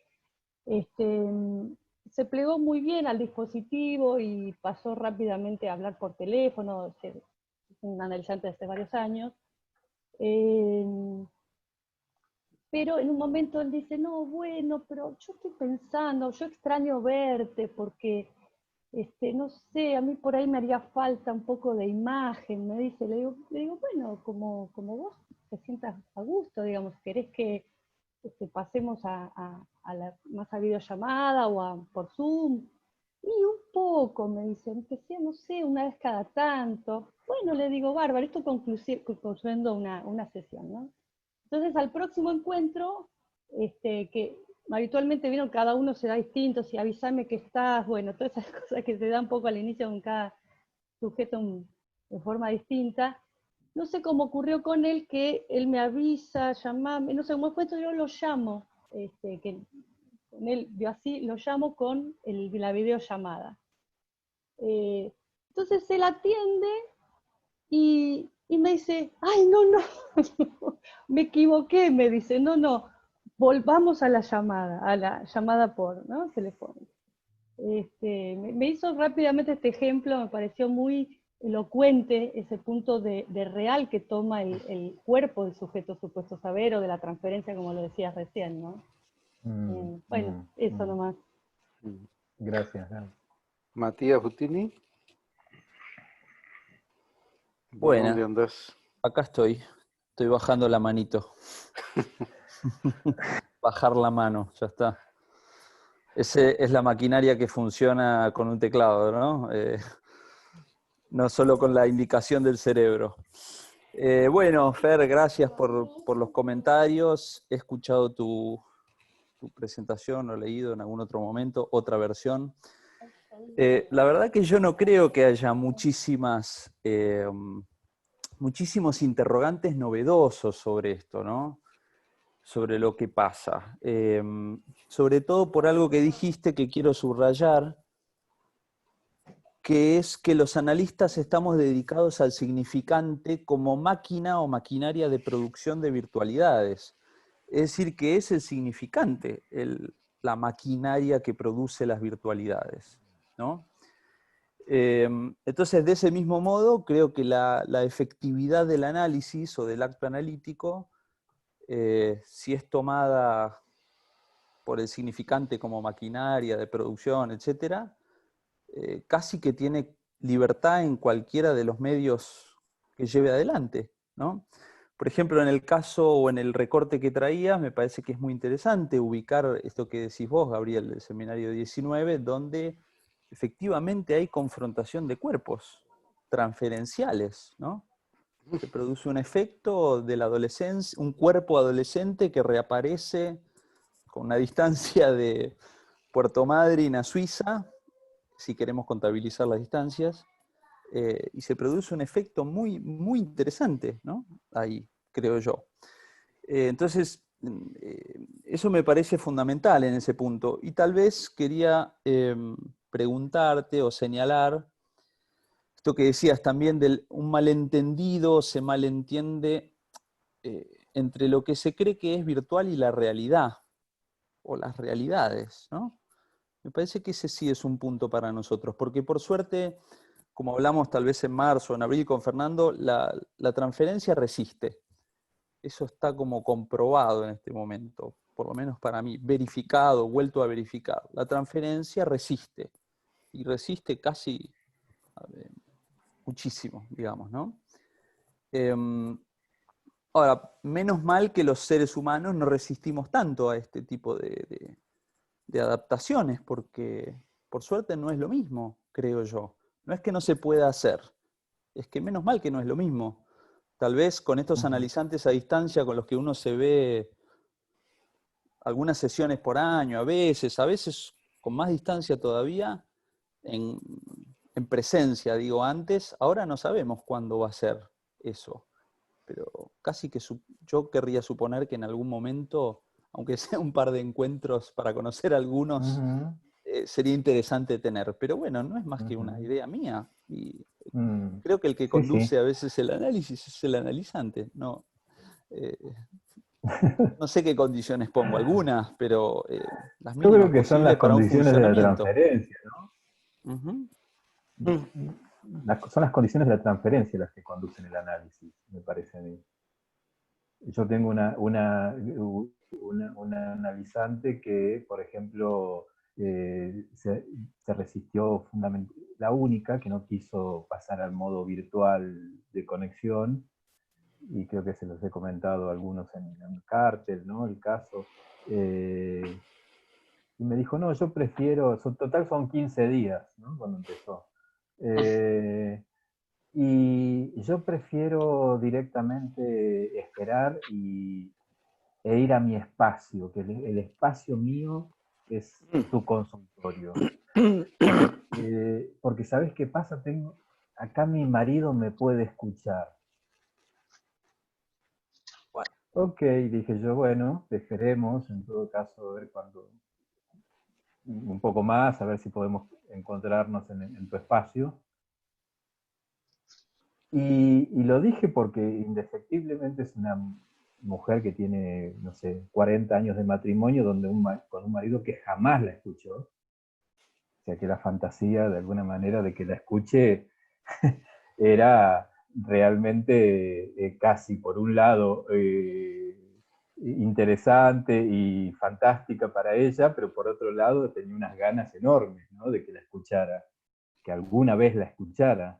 se plegó muy bien al dispositivo y pasó rápidamente a hablar por teléfono, es un analizante de hace varios años. Pero en un momento él dice, no, bueno, pero yo estoy pensando, yo extraño verte porque, no sé, a mí por ahí me haría falta un poco de imagen, me dice, le digo bueno, como vos te sientas a gusto, digamos, querés que pasemos más a videollamada o por Zoom. Y un poco, me dice, aunque sea, no sé, una vez cada tanto. Bueno, le digo, bárbaro, esto concluyendo una sesión, ¿no? Entonces, al próximo encuentro, que habitualmente vieron, cada uno se da distinto, si avísame que estás, bueno, todas esas cosas que se dan un poco al inicio con cada sujeto de forma distinta. No sé cómo ocurrió con él, que él me avisa, llamame, no sé cómo fue, yo lo llamo, que con él, yo así lo llamo con la videollamada. Entonces él atiende y me dice, ay, no, me equivoqué, me dice, no, volvamos a la llamada por, ¿no? telefónica. Me hizo rápidamente este ejemplo, me pareció muy elocuente ese punto de real que toma el cuerpo del sujeto supuesto saber o de la transferencia, como lo decías recién, ¿no? Bueno, eso nomás. Gracias. Matías Butini, ¿por Bueno, dónde andás? acá estoy bajando la manito. Bajar la mano, ya está. Ese es la maquinaria que funciona con un teclado, ¿no? No solo con la indicación del cerebro. Bueno, Fer, gracias por los comentarios. He escuchado tu presentación, lo he leído en algún otro momento, otra versión. La verdad que yo no creo que haya muchísimos interrogantes novedosos sobre esto, ¿no? Sobre lo que pasa. Sobre todo por algo que dijiste que quiero subrayar, que es que los analistas estamos dedicados al significante como máquina o maquinaria de producción de virtualidades. Es decir, que es el significante, la maquinaria que produce las virtualidades, ¿no? Entonces, de ese mismo modo, creo que la efectividad del análisis o del acto analítico, si es tomada por el significante como maquinaria de producción, etc., casi que tiene libertad en cualquiera de los medios que lleve adelante, ¿no? Por ejemplo, en el caso o en el recorte que traías, me parece que es muy interesante ubicar esto que decís vos, Gabriel, del seminario 19, donde efectivamente hay confrontación de cuerpos transferenciales, ¿no? Se produce un efecto de la adolescencia, un cuerpo adolescente que reaparece con una distancia de Puerto Madryn a Suiza, si queremos contabilizar las distancias, y se produce un efecto muy, muy interesante, ¿no? Ahí, creo yo. Entonces, eso me parece fundamental en ese punto. Y tal vez quería preguntarte o señalar esto que decías también un malentendido, se malentiende entre lo que se cree que es virtual y la realidad, o las realidades, ¿no? Me parece que ese sí es un punto para nosotros, porque por suerte, como hablamos tal vez en marzo o en abril con Fernando, la transferencia resiste. Eso está como comprobado en este momento, por lo menos para mí, verificado, vuelto a verificar. La transferencia resiste, y resiste casi muchísimo, digamos, ¿no? Ahora, menos mal que los seres humanos no resistimos tanto a este tipo de adaptaciones, porque por suerte no es lo mismo, creo yo. No es que no se pueda hacer, es que menos mal que no es lo mismo. Tal vez con estos analizantes a distancia con los que uno se ve algunas sesiones por año, a veces con más distancia todavía, en presencia, digo antes, ahora no sabemos cuándo va a ser eso. Pero casi que yo querría suponer que en algún momento, aunque sea un par de encuentros para conocer a algunos, sería interesante tener. Pero bueno, no es más que una idea mía. Y creo que el que Sí, conduce sí. a veces el análisis es el analizante. No, no sé qué condiciones pongo, algunas, pero las Yo creo mínimas que son las posibles para un condiciones de la funcionamiento. transferencia, Ujú. son las condiciones de la transferencia las que conducen el análisis, me parece a mí. Yo tengo una analizante que, por ejemplo, se resistió fundamentalmente, la única que no quiso pasar al modo virtual de conexión, y creo que se los he comentado a algunos en el cártel, ¿no? El caso. Y me dijo, no, yo prefiero, total son 15 días, ¿no? Cuando empezó. Y yo prefiero directamente esperar e ir a mi espacio, que el espacio mío es tu consultorio. Porque ¿sabes qué pasa? Acá mi marido me puede escuchar. Bueno. Ok, dije yo, bueno, esperemos, en todo caso, a ver cuándo, un poco más, a ver si podemos encontrarnos en tu espacio. Y lo dije porque indefectiblemente es una mujer que tiene, no sé, 40 años de matrimonio con un marido que jamás la escuchó. O sea que la fantasía, de alguna manera, de que la escuche era realmente casi, por un lado, interesante y fantástica para ella, pero por otro lado tenía unas ganas enormes, ¿no? De que la escuchara, que alguna vez la escuchara.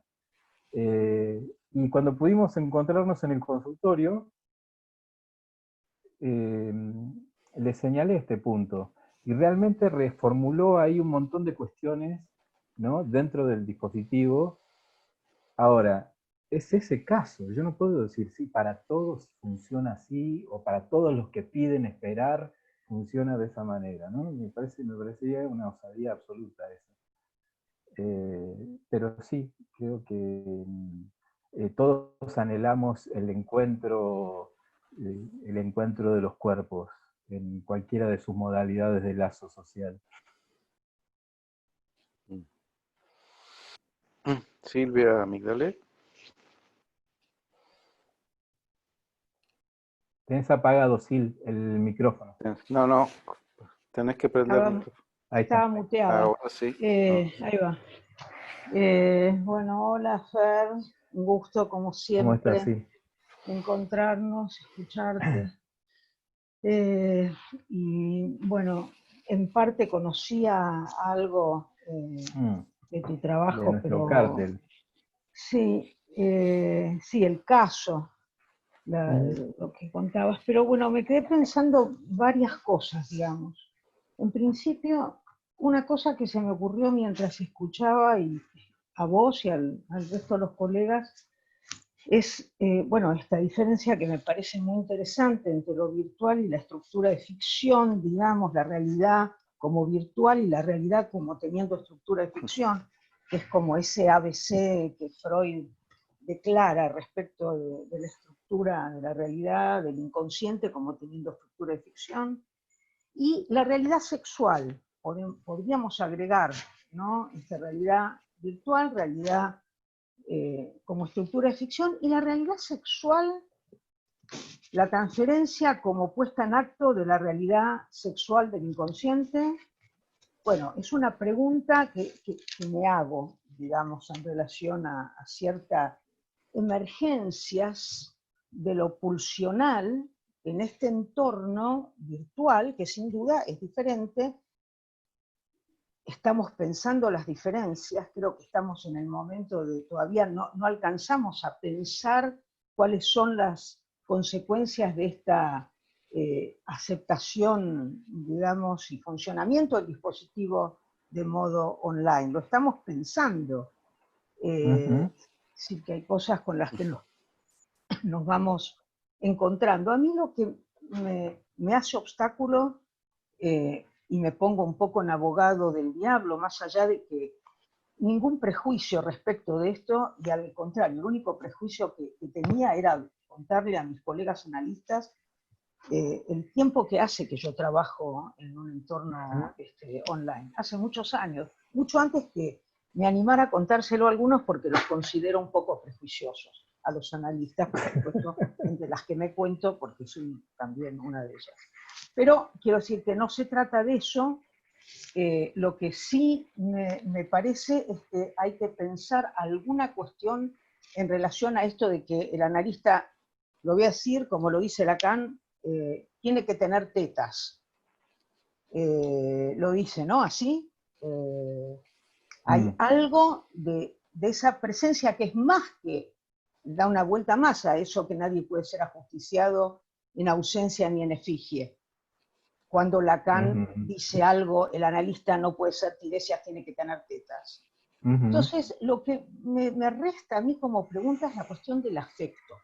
Y cuando pudimos encontrarnos en el consultorio, le señalé este punto y realmente reformuló ahí un montón de cuestiones, ¿no? Dentro del dispositivo. Ahora, es ese caso, yo no puedo decir si para todos funciona así o para todos los que piden esperar funciona de esa manera, ¿no? Me parecería una osadía absoluta eso. Pero sí, creo que todos anhelamos el encuentro de los cuerpos en cualquiera de sus modalidades de lazo social. Silvia Migdalet. Tenés apagado, Sil, el micrófono. No, tenés que prender el micrófono. Ahí está. Estaba muteada. Ahora sí. Ahí va. Bueno, hola Fer, un gusto como ¿Cómo estás, siempre Sil? encontrarnos, escucharte. Y bueno, en parte conocía algo de tu De trabajo, nuestro pero cártel. sí, sí, el caso, lo que contabas. Pero bueno, me quedé pensando varias cosas, digamos. En principio, una cosa que se me ocurrió mientras escuchaba a vos y al resto de los colegas es, bueno, esta diferencia que me parece muy interesante entre lo virtual y la estructura de ficción, digamos, la realidad como virtual y la realidad como teniendo estructura de ficción, que es como ese ABC que Freud declara respecto de la estructura de la realidad, del inconsciente como teniendo estructura de ficción, y la realidad sexual, podríamos agregar, ¿no? Esta realidad virtual, realidad como estructura de ficción, y la realidad sexual La transferencia como puesta en acto de la realidad sexual del inconsciente. Bueno, es una pregunta que me hago, digamos, en relación a ciertas emergencias de lo pulsional en este entorno virtual, que sin duda es diferente. Estamos pensando las diferencias, creo que estamos en el momento de todavía no alcanzamos a pensar cuáles son las consecuencias de esta aceptación, digamos, y funcionamiento del dispositivo de modo online. Lo estamos pensando. Sí que hay cosas con las que nos vamos encontrando. A mí lo que me hace obstáculo, y me pongo un poco en abogado del diablo, más allá de que ningún prejuicio respecto de esto, y al contrario, el único prejuicio que tenía era contarle a mis colegas analistas el tiempo que hace que yo trabajo en un entorno online. Hace muchos años, mucho antes que me animara a contárselo a algunos porque los considero un poco prejuiciosos, a los analistas, por supuesto, entre las que me cuento, porque soy también una de ellas. Pero quiero decir que no se trata de eso. Lo que sí me parece es que hay que pensar alguna cuestión en relación a esto de que el analista, lo voy a decir como lo dice Lacan, tiene que tener tetas. Lo dice, ¿no? Así. Hay algo de esa presencia que es más que da una vuelta más a eso que nadie puede ser ajusticiado en ausencia ni en efigie. Cuando Lacan dice algo, el analista no puede ser tiresias, tiene que tener tetas. Entonces, lo que me resta a mí como pregunta es la cuestión del afecto.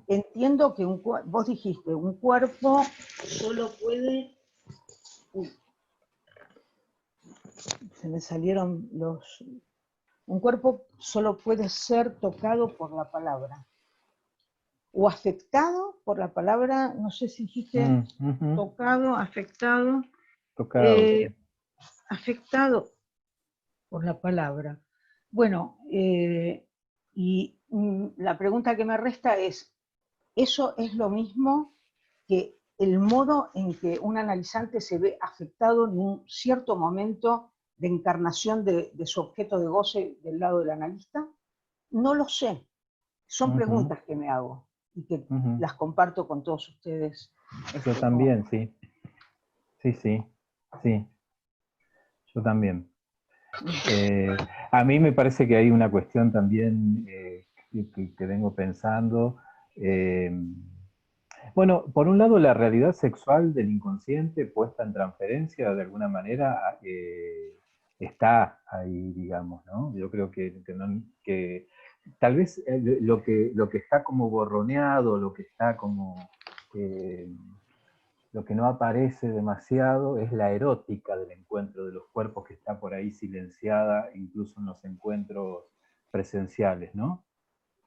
Entiendo que vos dijiste, un cuerpo solo puede... se me salieron los... Un cuerpo solo puede ser tocado por la palabra. O afectado por la palabra, no sé si dijiste tocado, afectado. Tocado. Afectado por la palabra. Bueno, y la pregunta que me resta es, ¿eso es lo mismo que el modo en que un analizante se ve afectado en un cierto momento de encarnación de su objeto de goce del lado del analista? No lo sé. Son preguntas que me hago y que las comparto con todos ustedes. Yo también, sí. Sí. Yo también. A mí me parece que hay una cuestión también que vengo pensando. Bueno, por un lado, la realidad sexual del inconsciente puesta en transferencia, de alguna manera, está ahí, digamos, ¿no? Yo creo que tal vez lo que está como borroneado, lo que está como... lo que no aparece demasiado es la erótica del encuentro de los cuerpos, que está por ahí silenciada, incluso en los encuentros presenciales, ¿no?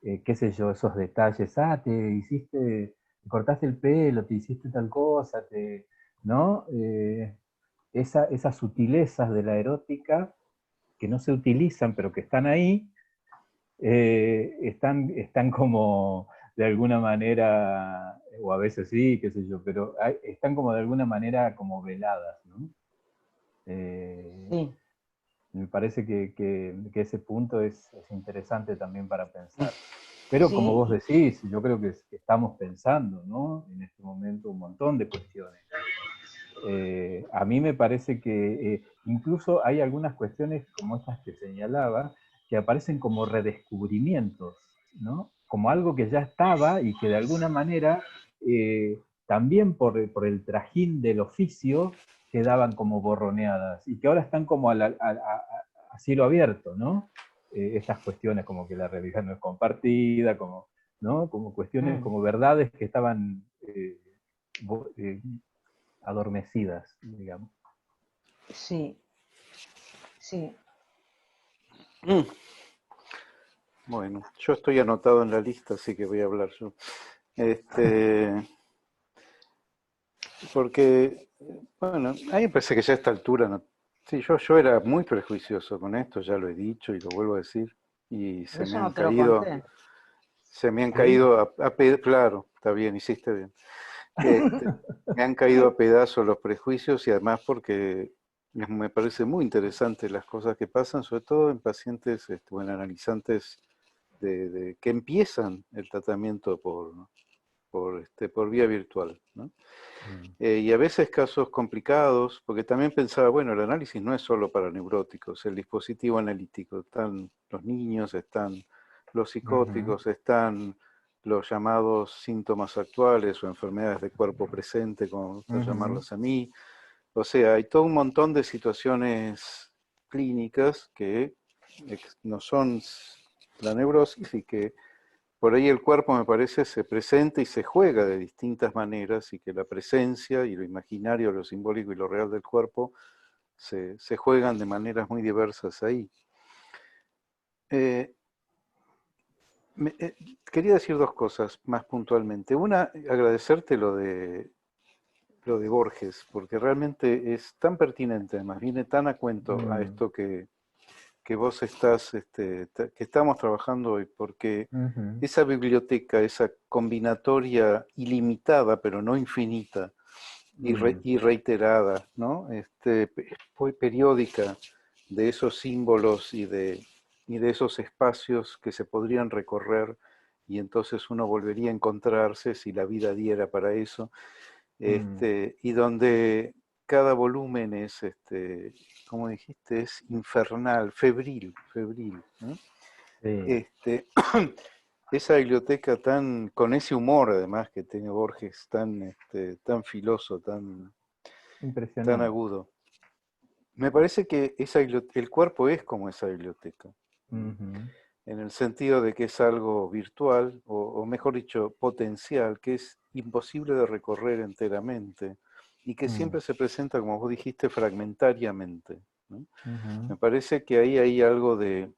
Qué sé yo, esos detalles, te cortaste el pelo, te hiciste tal cosa, ¿no? Esas sutilezas de la erótica que no se utilizan, pero que están ahí, están como de alguna manera, o a veces sí, qué sé yo, pero están como de alguna manera como veladas, ¿no? Sí. Me parece que ese punto es interesante también para pensar. Pero Sí. como vos decís, yo creo que estamos pensando, ¿no? En este momento un montón de cuestiones. A mí me parece que incluso hay algunas cuestiones como estas que señalaba, que aparecen como redescubrimientos, ¿no? Como algo que ya estaba y que de alguna manera, también por el trajín del oficio, quedaban como borroneadas y que ahora están como a cielo abierto, ¿no? Estas cuestiones como que la realidad no es compartida, como, ¿no? Como cuestiones, como verdades que estaban adormecidas, digamos. Sí. Bueno, yo estoy anotado en la lista, así que voy a hablar yo. Porque, bueno, a mí me parece que ya a esta altura, no, sí, yo era muy prejuicioso con esto, ya lo he dicho y lo vuelvo a decir, y se me Eso han no te lo caído... conté. Se me han caído claro, está bien, hiciste bien. Me han caído a pedazos los prejuicios y además porque me parece muy interesante las cosas que pasan, sobre todo en pacientes o en analizantes que empiezan el tratamiento por vía virtual, ¿no? Y a veces casos complicados, porque también pensaba, bueno, el análisis no es solo para neuróticos, el dispositivo analítico, están los niños, están los psicóticos, están los llamados síntomas actuales o enfermedades de cuerpo presente, como me gusta llamarlas a mí. O sea, hay todo un montón de situaciones clínicas que no son la neurosis y que por ahí el cuerpo, me parece, se presenta y se juega de distintas maneras y que la presencia y lo imaginario, lo simbólico y lo real del cuerpo se juegan de maneras muy diversas ahí. Quería decir dos cosas más puntualmente. Una, agradecerte lo de Borges, porque realmente es tan pertinente, además viene tan a cuento a esto que vos estás, que estamos trabajando hoy, porque esa biblioteca, esa combinatoria ilimitada, pero no infinita, y reiterada, ¿no? Periódica de esos símbolos y de esos espacios que se podrían recorrer y entonces uno volvería a encontrarse si la vida diera para eso, y donde cada volumen es, como dijiste, es infernal, febril, ¿no? Sí. Esa biblioteca con ese humor además que tiene Borges, tan filoso, tan agudo. Me parece que el cuerpo es como esa biblioteca, en el sentido de que es algo virtual, o mejor dicho, potencial, que es imposible de recorrer enteramente, y que siempre se presenta, como vos dijiste, fragmentariamente, ¿no? Me parece que ahí hay algo de...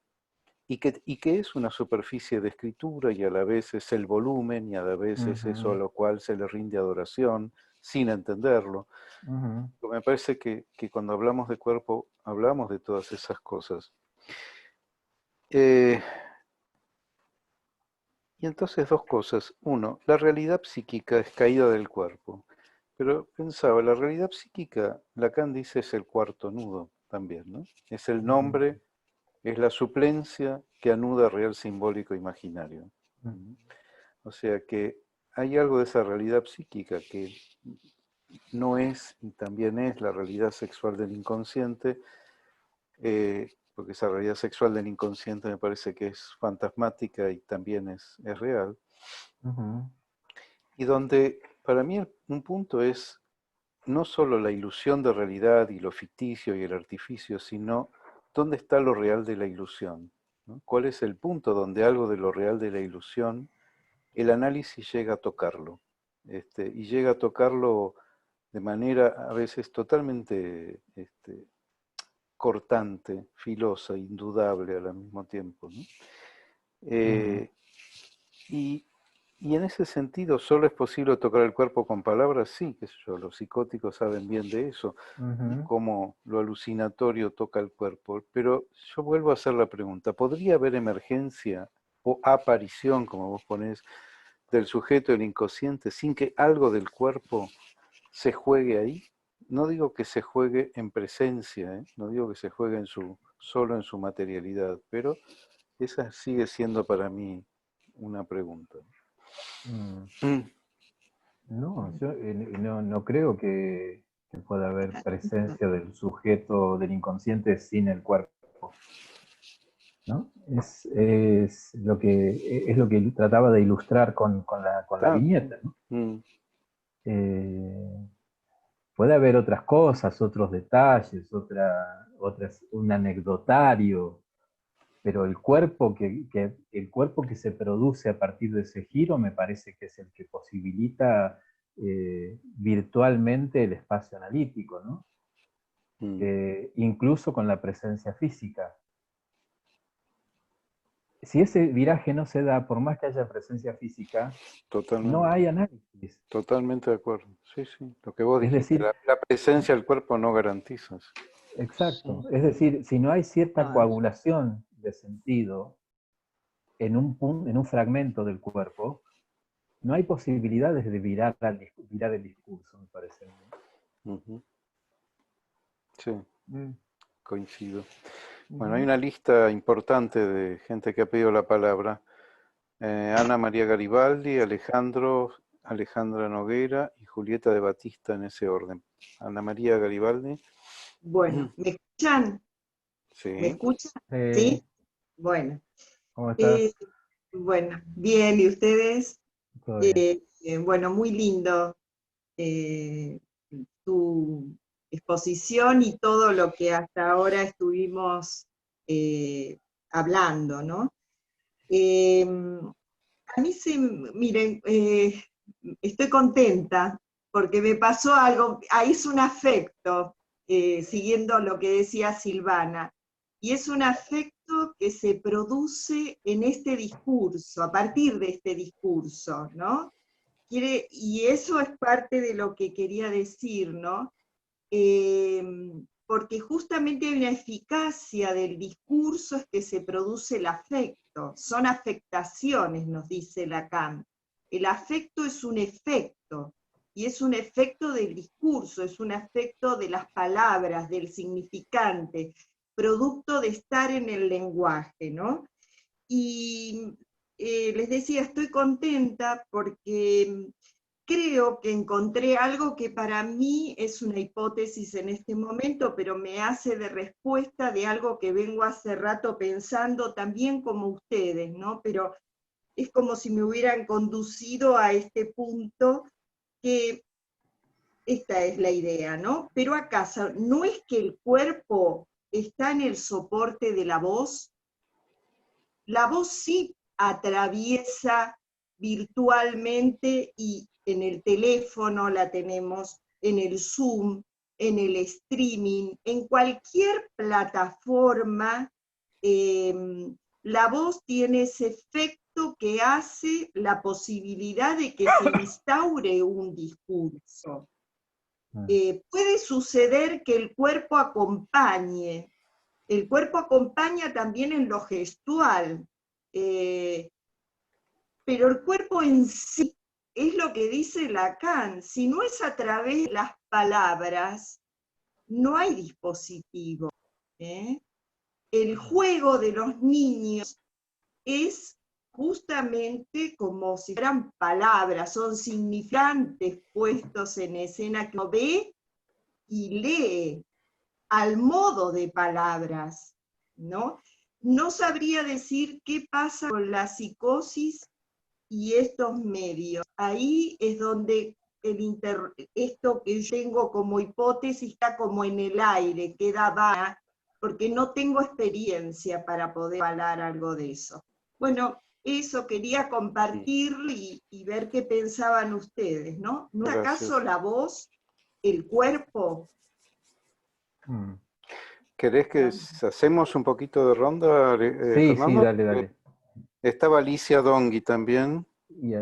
Y que es una superficie de escritura y a la vez es el volumen y a la vez es eso a lo cual se le rinde adoración sin entenderlo. Me parece que cuando hablamos de cuerpo hablamos de todas esas cosas. Y entonces dos cosas. Uno, la realidad psíquica es caída del cuerpo. Pero pensaba, la realidad psíquica, Lacan dice, es el cuarto nudo también, ¿no? Es el nombre, es la suplencia que anuda real simbólico imaginario. O sea que hay algo de esa realidad psíquica que no es y también es la realidad sexual del inconsciente, porque esa realidad sexual del inconsciente me parece que es fantasmática y también es real. Y donde para mí un punto es no solo la ilusión de realidad y lo ficticio y el artificio, sino dónde está lo real de la ilusión, ¿no? ¿Cuál es el punto donde algo de lo real de la ilusión, el análisis llega a tocarlo? Y llega a tocarlo de manera a veces totalmente cortante, filosa, indudable al mismo tiempo, ¿no? Y en ese sentido, ¿solo es posible tocar el cuerpo con palabras? Sí, qué sé yo, los psicóticos saben bien de eso, cómo lo alucinatorio toca el cuerpo. Pero yo vuelvo a hacer la pregunta, ¿podría haber emergencia o aparición, como vos ponés, del sujeto del inconsciente sin que algo del cuerpo se juegue ahí? No digo que se juegue en presencia, no digo que se juegue solo en su materialidad, pero esa sigue siendo para mí una pregunta. No, yo no creo que pueda haber presencia del sujeto del inconsciente sin el cuerpo, ¿no? Es lo que trataba de ilustrar con la viñeta, ¿no? Puede haber otras cosas, otros detalles, un anecdotario, pero el cuerpo que se produce a partir de ese giro me parece que es el que posibilita virtualmente el espacio analítico, ¿no? Incluso con la presencia física. Si ese viraje no se da, por más que haya presencia física, no hay análisis. Totalmente de acuerdo. Sí, sí. Lo que vos dijiste, decir, la presencia del cuerpo no garantiza. Exacto. Es decir, si no hay cierta coagulación de sentido, en un fragmento del cuerpo, no hay posibilidades de virar el discurso, me parece. Ujú. Sí, Mm. coincido. Bueno, hay una lista importante de gente que ha pedido la palabra. Ana María Garibaldi, Alejandra Noguera y Julieta de Batista, en ese orden. Ana María Garibaldi. Bueno, ¿me escuchan? ¿Me Sí. escuchan? Sí. ¿Sí? Bueno. ¿Cómo estás? Bueno, bien, ¿y ustedes? Todo bien. Bueno, muy lindo tu exposición y todo lo que hasta ahora estuvimos hablando, ¿no? A mí miren, estoy contenta porque me pasó algo, ahí es un afecto, siguiendo lo que decía Silvana, y es un afecto que se produce en este discurso, a partir de este discurso, ¿no? Y eso es parte de lo que quería decir, ¿no? Porque justamente hay una eficacia del discurso es que se produce el afecto, son afectaciones, nos dice Lacan. El afecto es un efecto, y es un efecto del discurso, es un efecto de las palabras, del significante, producto de estar en el lenguaje, ¿no? Y les decía, estoy contenta porque creo que encontré algo que para mí es una hipótesis en este momento, pero me hace de respuesta de algo que vengo hace rato pensando también como ustedes, ¿no? Pero es como si me hubieran conducido a este punto, que esta es la idea, ¿no? Pero ¿acaso no es que el cuerpo está en el soporte de la voz? La voz sí atraviesa virtualmente, y en el teléfono la tenemos, en el Zoom, en el streaming, en cualquier plataforma, la voz tiene ese efecto que hace la posibilidad de que se instaure un discurso. Puede suceder que el cuerpo acompañe también en lo gestual, pero el cuerpo en sí es lo que dice Lacan, si no es a través de las palabras, no hay dispositivo. El juego de los niños es justamente como si fueran palabras, son significantes puestos en escena que uno ve y lee al modo de palabras, ¿no? No sabría decir qué pasa con la psicosis y estos medios. Ahí es donde esto que yo tengo como hipótesis está como en el aire, queda vaga, porque no tengo experiencia para poder hablar algo de eso. Bueno, eso quería compartir y ver qué pensaban ustedes, ¿no? ¿No es acaso la voz, el cuerpo? ¿Querés que hacemos un poquito de ronda, Sí, Fernando? dale. Estaba Alicia Dongui también. Y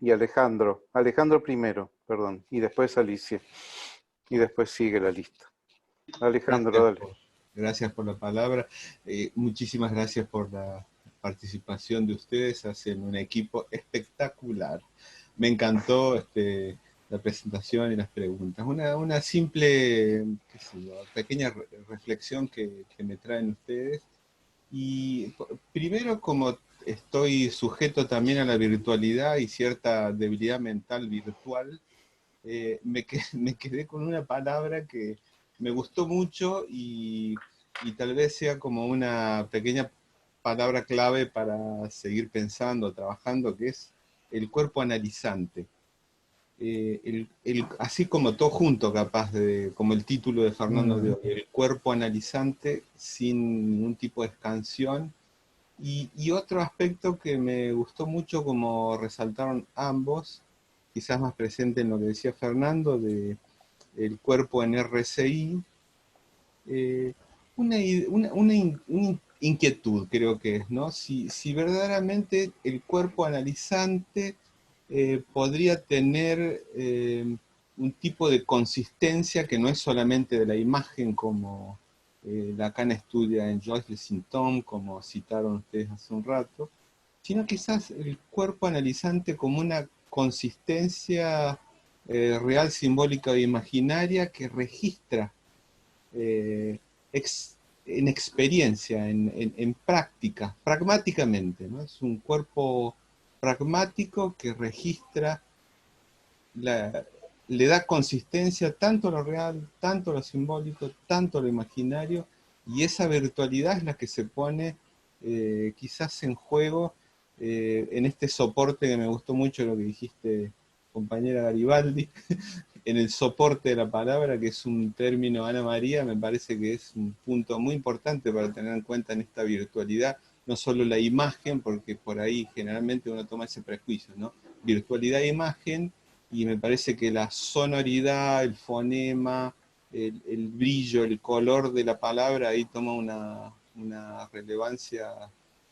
Y Alejandro. Alejandro primero, perdón. Y después Alicia. Y después sigue la lista. Alejandro, dale. Gracias por la palabra. Muchísimas gracias por la participación de ustedes. Hacen un equipo espectacular. Me encantó la presentación y las preguntas. Una simple, pequeña reflexión que me traen ustedes. Y primero, como estoy sujeto también a la virtualidad y cierta debilidad mental virtual, me quedé con una palabra que me gustó mucho y tal vez sea como una pequeña palabra clave para seguir pensando, trabajando, que es el cuerpo analizante. Así como todo junto, capaz, como el título de Fernando de hoy, el cuerpo analizante sin ningún tipo de escansión. Y otro aspecto que me gustó mucho, como resaltaron ambos, quizás más presente en lo que decía Fernando, de el cuerpo en RCI, una inquietud creo que es, ¿no? Si verdaderamente el cuerpo analizante podría tener un tipo de consistencia que no es solamente de la imagen, como Lacan estudia en Joyce Le Symptôme, como citaron ustedes hace un rato, sino quizás el cuerpo analizante como una consistencia real, simbólica o imaginaria que registra en experiencia, en práctica, pragmáticamente, ¿no? Es un cuerpo pragmático que registra, le da consistencia tanto a lo real, tanto a lo simbólico, tanto a lo imaginario, y esa virtualidad es la que se pone quizás en juego en este soporte que me gustó mucho lo que dijiste, compañera Garibaldi, en el soporte de la palabra, que es un término, Ana María, me parece que es un punto muy importante para tener en cuenta en esta virtualidad, no solo la imagen, porque por ahí generalmente uno toma ese prejuicio, ¿no? Virtualidad e imagen, y me parece que la sonoridad, el fonema, el brillo, el color de la palabra, ahí toma una relevancia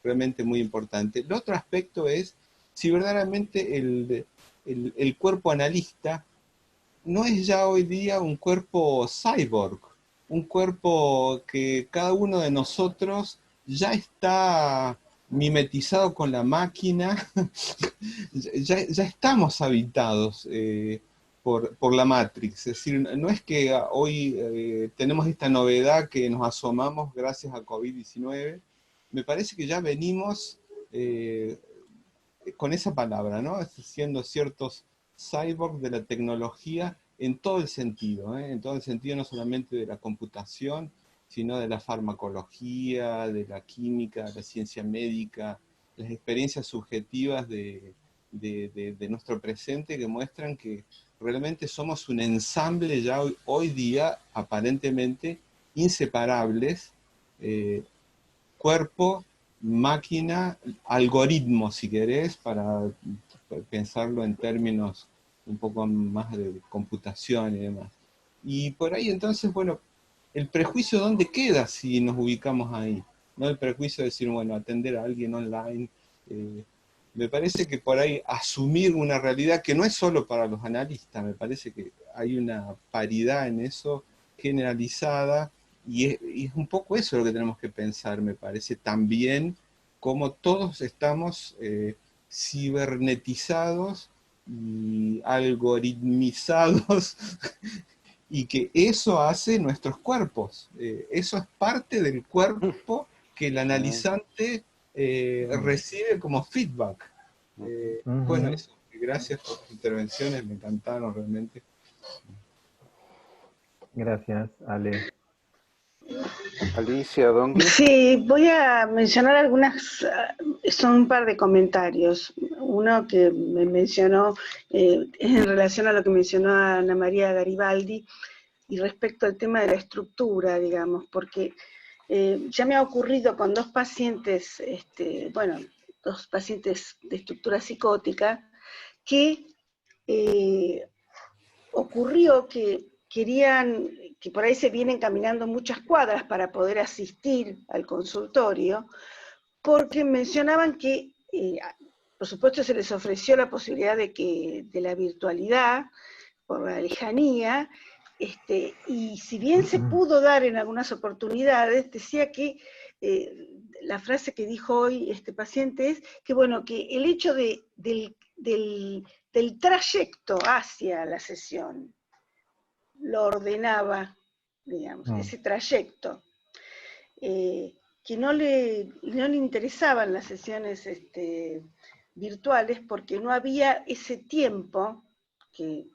realmente muy importante. El otro aspecto es si verdaderamente el cuerpo analista no es ya hoy día un cuerpo cyborg, un cuerpo que cada uno de nosotros ya está mimetizado con la máquina, ya estamos habitados por la Matrix. Es decir, no es que hoy tenemos esta novedad que nos asomamos gracias a COVID-19, me parece que ya venimos con esa palabra, ¿no? Siendo ciertos cyborg de la tecnología en todo el sentido, ¿eh? En todo el sentido no solamente de la computación, sino de la farmacología, de la química, de la ciencia médica, las experiencias subjetivas de nuestro presente que muestran que realmente somos un ensamble ya hoy día aparentemente inseparables, cuerpo, máquina, algoritmo, si querés, para pensarlo en términos un poco más de computación y demás. Y por ahí entonces, bueno, el prejuicio ¿dónde queda si nos ubicamos ahí? ¿No? El prejuicio de decir, bueno, atender a alguien online. Me parece que por ahí asumir una realidad que no es solo para los analistas, me parece que hay una paridad en eso generalizada, y es un poco eso lo que tenemos que pensar, me parece, también como todos estamos cibernetizados y algoritmizados, y que eso hace nuestros cuerpos. Eso es parte del cuerpo que el analizante recibe como feedback. Bueno, eso, gracias por tus intervenciones, me encantaron realmente. Gracias, Ale. Alicia, Dongui. Sí, voy a mencionar algunas, son un par de comentarios. Uno que me mencionó, es en relación a lo que mencionó Ana María Garibaldi, y respecto al tema de la estructura, digamos, porque ya me ha ocurrido con dos pacientes, dos pacientes de estructura psicótica, que ocurrió que querían, que por ahí se vienen caminando muchas cuadras para poder asistir al consultorio, porque mencionaban que, por supuesto, se les ofreció la posibilidad de la virtualidad, por la lejanía, y si bien se pudo dar en algunas oportunidades, decía que la frase que dijo hoy este paciente es que, bueno, que el hecho del trayecto hacia la sesión lo ordenaba, digamos, ese trayecto, que no le interesaban las sesiones virtuales porque no había ese tiempo, que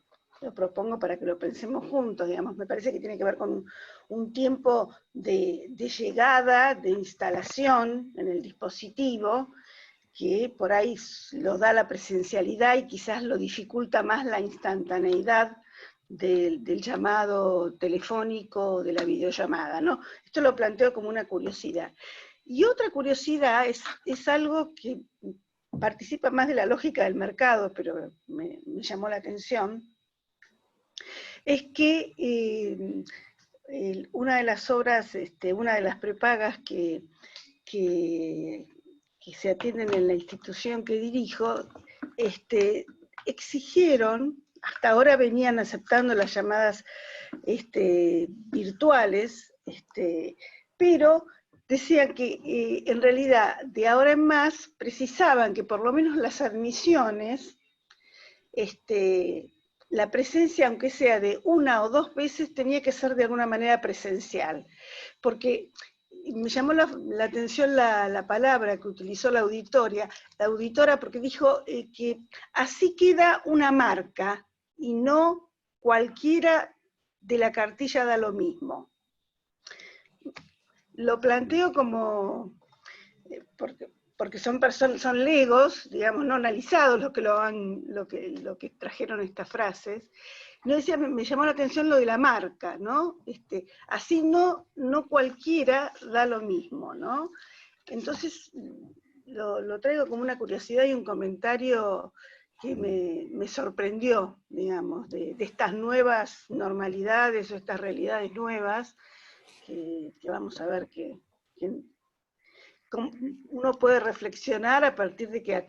lo propongo para que lo pensemos juntos, digamos, me parece que tiene que ver con un tiempo de llegada, de instalación en el dispositivo, que por ahí lo da la presencialidad y quizás lo dificulta más la instantaneidad del llamado telefónico, de la videollamada, ¿no? Esto lo planteo como una curiosidad. Y otra curiosidad es algo que participa más de la lógica del mercado, pero me llamó la atención, es que una de las obras, una de las prepagas que se atienden en la institución que dirijo, exigieron, hasta ahora venían aceptando las llamadas virtuales, pero decía que en realidad de ahora en más precisaban que por lo menos las admisiones, la presencia, aunque sea de una o dos veces, tenía que ser de alguna manera presencial. Porque me llamó la atención la palabra que utilizó la auditora, porque dijo que así queda una marca y no cualquiera de la cartilla da lo mismo. Lo planteo como, porque son legos, digamos, no analizados los que lo que trajeron estas frases. No decía, me llamó la atención lo de la marca, ¿no? Así no cualquiera da lo mismo, ¿no? Entonces, lo traigo como una curiosidad y un comentario que me sorprendió, digamos, de estas nuevas normalidades o estas realidades nuevas que vamos a ver que uno puede reflexionar a partir de que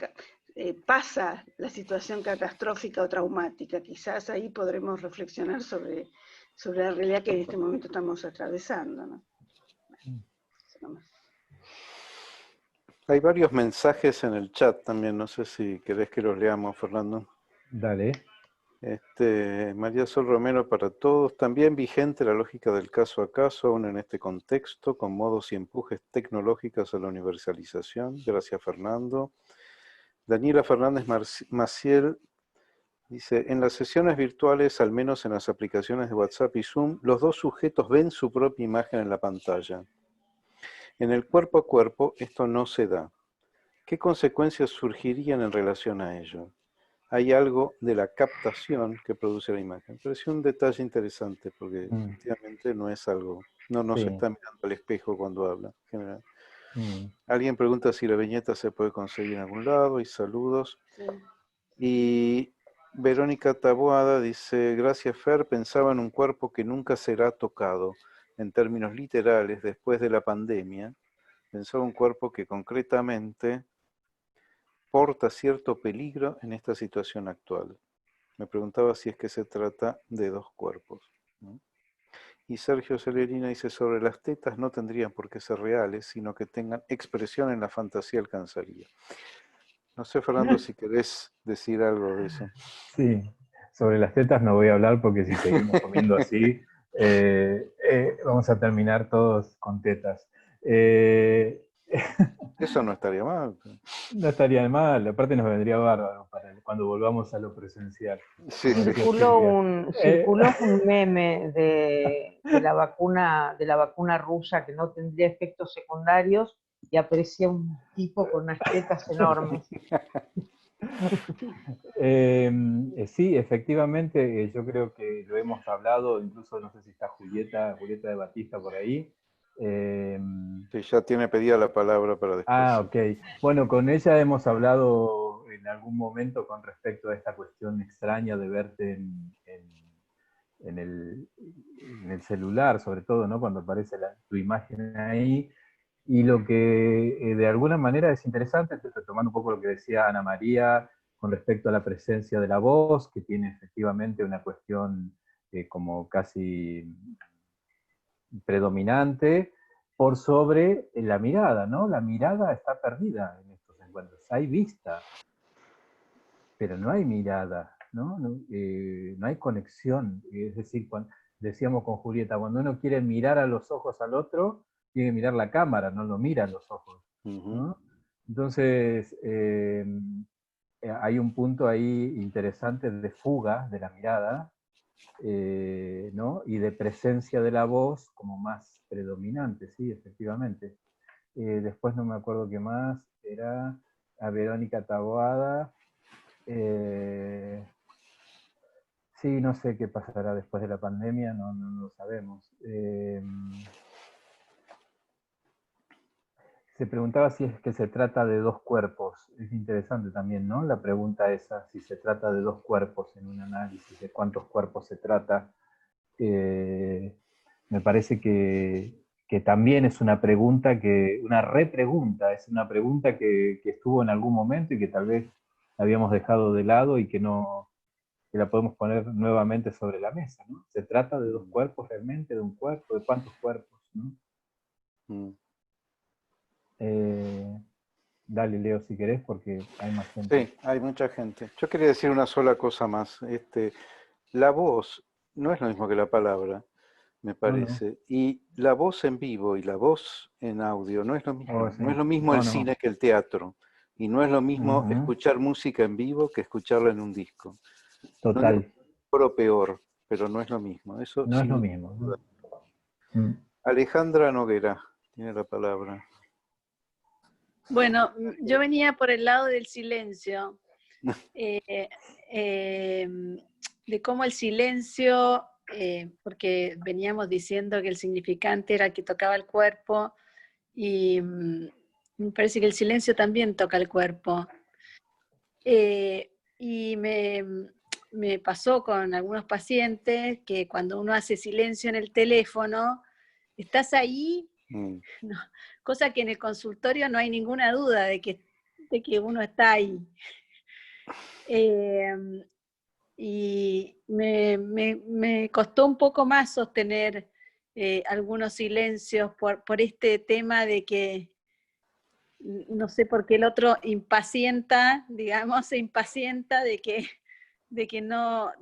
pasa la situación catastrófica o traumática. Quizás ahí podremos reflexionar sobre la realidad que en este momento estamos atravesando, ¿no? Hay varios mensajes en el chat también, no sé si querés que los leamos, Fernando. Dale. María Sol Romero, para todos, también vigente la lógica del caso a caso, aún en este contexto, con modos y empujes tecnológicos a la universalización. Gracias, Fernando. Daniela Fernández Maciel dice, en las sesiones virtuales, al menos en las aplicaciones de WhatsApp y Zoom, los dos sujetos ven su propia imagen en la pantalla. En el cuerpo a cuerpo, esto no se da. ¿Qué consecuencias surgirían en relación a ello? Hay algo de la captación que produce la imagen. Pero es un detalle interesante, porque efectivamente no es algo, no se está mirando al espejo cuando habla, en general. Alguien pregunta si la viñeta se puede conseguir en algún lado, y saludos. Sí. Y Verónica Taboada dice, gracias Fer, pensaba en un cuerpo que nunca será tocado, en términos literales, después de la pandemia. Pensaba un cuerpo que concretamente porta cierto peligro en esta situación actual. Me preguntaba si es que se trata de dos cuerpos, ¿no? Y Sergio Celerina dice, sobre las tetas no tendrían por qué ser reales, sino que tengan expresión en la fantasía alcanzaría. No sé, Fernando, si querés decir algo de eso. Sí, sobre las tetas no voy a hablar porque si seguimos comiendo así, vamos a terminar todos con tetas. Eso no estaría mal. No estaría mal, aparte nos vendría bárbaro para cuando volvamos a lo presencial. Sí. Circuló un meme de la vacuna rusa que no tendría efectos secundarios y aparecía un tipo con unas tetas enormes. Sí, efectivamente, yo creo que lo hemos hablado, incluso no sé si está Julieta de Batista por ahí. Sí, ya tiene pedida la palabra para después. Ah, ok. Bueno, con ella hemos hablado en algún momento con respecto a esta cuestión extraña de verte en el celular, sobre todo, ¿no? Cuando aparece tu imagen ahí. Y lo que de alguna manera es interesante, retomando un poco lo que decía Ana María con respecto a la presencia de la voz, que tiene efectivamente una cuestión como casi predominante, por sobre la mirada, ¿no? La mirada está perdida en estos encuentros. Hay vista, pero no hay mirada, ¿no? No hay conexión. Es decir, decíamos con Julieta, cuando uno quiere mirar a los ojos al otro, tiene que mirar la cámara, no lo mira a los ojos, ¿no? Entonces, hay un punto ahí interesante de fuga de la mirada, ¿no? Y de presencia de la voz como más predominante, sí, efectivamente. Después no me acuerdo qué más, era a Verónica Taboada. Sí, no sé qué pasará después de la pandemia, no lo sabemos. Se preguntaba si es que se trata de dos cuerpos. Es interesante también, ¿no? La pregunta esa, si se trata de dos cuerpos en un análisis, de cuántos cuerpos se trata. Me parece que también es una pregunta una repregunta, es una pregunta que estuvo en algún momento y que tal vez la habíamos dejado de lado y que la podemos poner nuevamente sobre la mesa, ¿no? ¿Se trata de dos cuerpos realmente, de un cuerpo, de cuántos cuerpos, ¿no? Dale, Leo, si querés, porque hay más gente. Sí, hay mucha gente. Yo quería decir una sola cosa más. La voz no es lo mismo que la palabra, me parece. Y la voz en vivo y la voz en audio no es lo mismo. Oh, sí. No es lo mismo el cine que el teatro. Y no es lo mismo escuchar música en vivo que escucharla en un disco. Total. No es mejor o peor, pero no es lo mismo. Eso No es lo sin mismo. duda. Mm. Alejandra Noguera tiene la palabra. Bueno, yo venía por el lado del silencio, de cómo el silencio, porque veníamos diciendo que el significante era el que tocaba el cuerpo, y me parece que el silencio también toca el cuerpo. Y me pasó con algunos pacientes que cuando uno hace silencio en el teléfono, estás ahí, no, cosa que en el consultorio no hay ninguna duda de que uno está ahí. Y me costó un poco más sostener algunos silencios por este tema de que no sé por qué el otro impacienta, digamos, se impacienta de que uno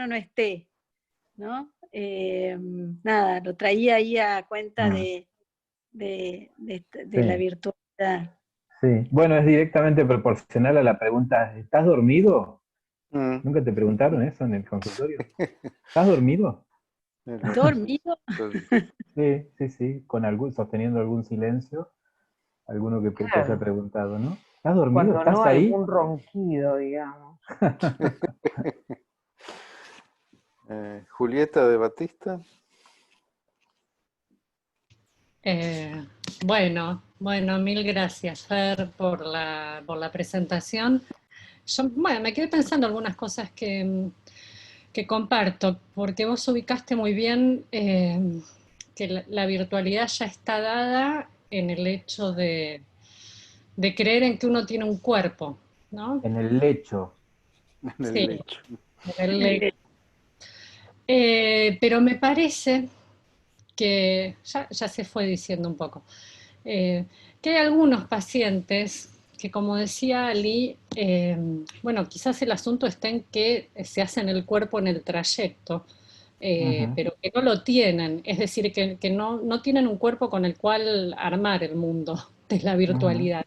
no esté, ¿no? Nada, lo traía ahí a cuenta de la virtualidad. Sí, bueno, es directamente proporcional a la pregunta, ¿estás dormido? ¿Nunca te preguntaron eso en el consultorio? ¿Estás dormido? ¿Dormido? Sí, sosteniendo algún silencio, alguno que te haya preguntado, ¿no? ¿Estás dormido? Cuando ¿Estás no ahí? algún ronquido, digamos. Julieta de Batista. Bueno, mil gracias, Fer, por la presentación. Yo, me quedé pensando algunas cosas que comparto, porque vos ubicaste muy bien que la virtualidad ya está dada en el hecho de creer en que uno tiene un cuerpo, ¿no? En el lecho. En el lecho. En el lecho. Pero me parece que ya se fue diciendo un poco, que hay algunos pacientes que, como decía Ali, bueno, quizás el asunto está en que se hacen el cuerpo en el trayecto, pero que no lo tienen, es decir, que no tienen un cuerpo con el cual armar el mundo de la virtualidad.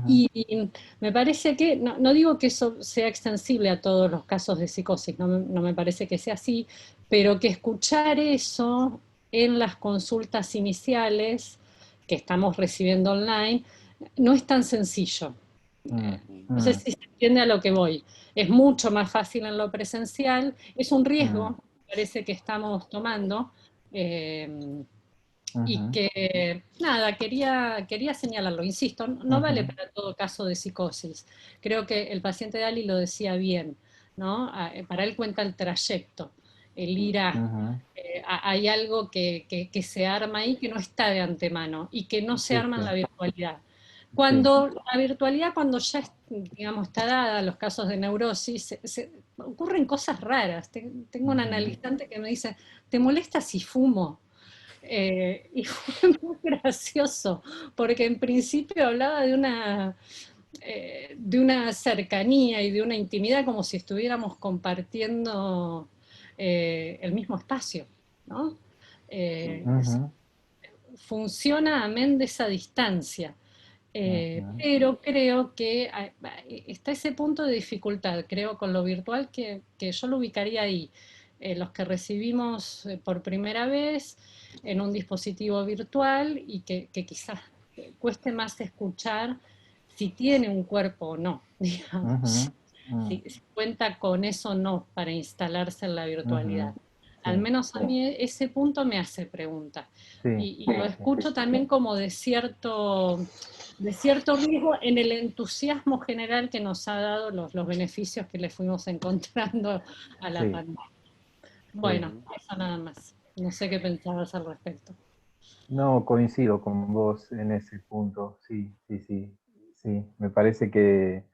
Y me parece que, no digo que eso sea extensible a todos los casos de psicosis, no me parece que sea así, pero que escuchar eso en las consultas iniciales que estamos recibiendo online no es tan sencillo. No sé si se entiende a lo que voy. Es mucho más fácil en lo presencial, es un riesgo, me parece que estamos tomando, y que, nada, quería señalarlo, insisto, no vale para todo caso de psicosis. Creo que el paciente de Ali lo decía bien, ¿no? Para él cuenta el trayecto, el ir a... hay algo que se arma ahí que no está de antemano y que no se arma en la virtualidad. Cuando la virtualidad, cuando ya digamos, está dada, los casos de neurosis, ocurren cosas raras. Tengo un analizante que me dice, ¿te molesta si fumo? Y fue muy gracioso, porque en principio hablaba de una cercanía y de una intimidad como si estuviéramos compartiendo el mismo espacio, ¿no? Funciona amén de esa distancia. Pero creo que está ese punto de dificultad, creo, con lo virtual, que yo lo ubicaría ahí. Los que recibimos por primera vez en un dispositivo virtual y que quizás cueste más escuchar si tiene un cuerpo o no, digamos. Si cuenta con eso o no para instalarse en la virtualidad. Al menos a mí ese punto me hace pregunta. Y lo escucho también como de cierto riesgo en el entusiasmo general que nos ha dado los beneficios que le fuimos encontrando a la pandemia. Bueno, eso nada más. No sé qué pensabas al respecto. No, coincido con vos en ese punto, sí. Me parece que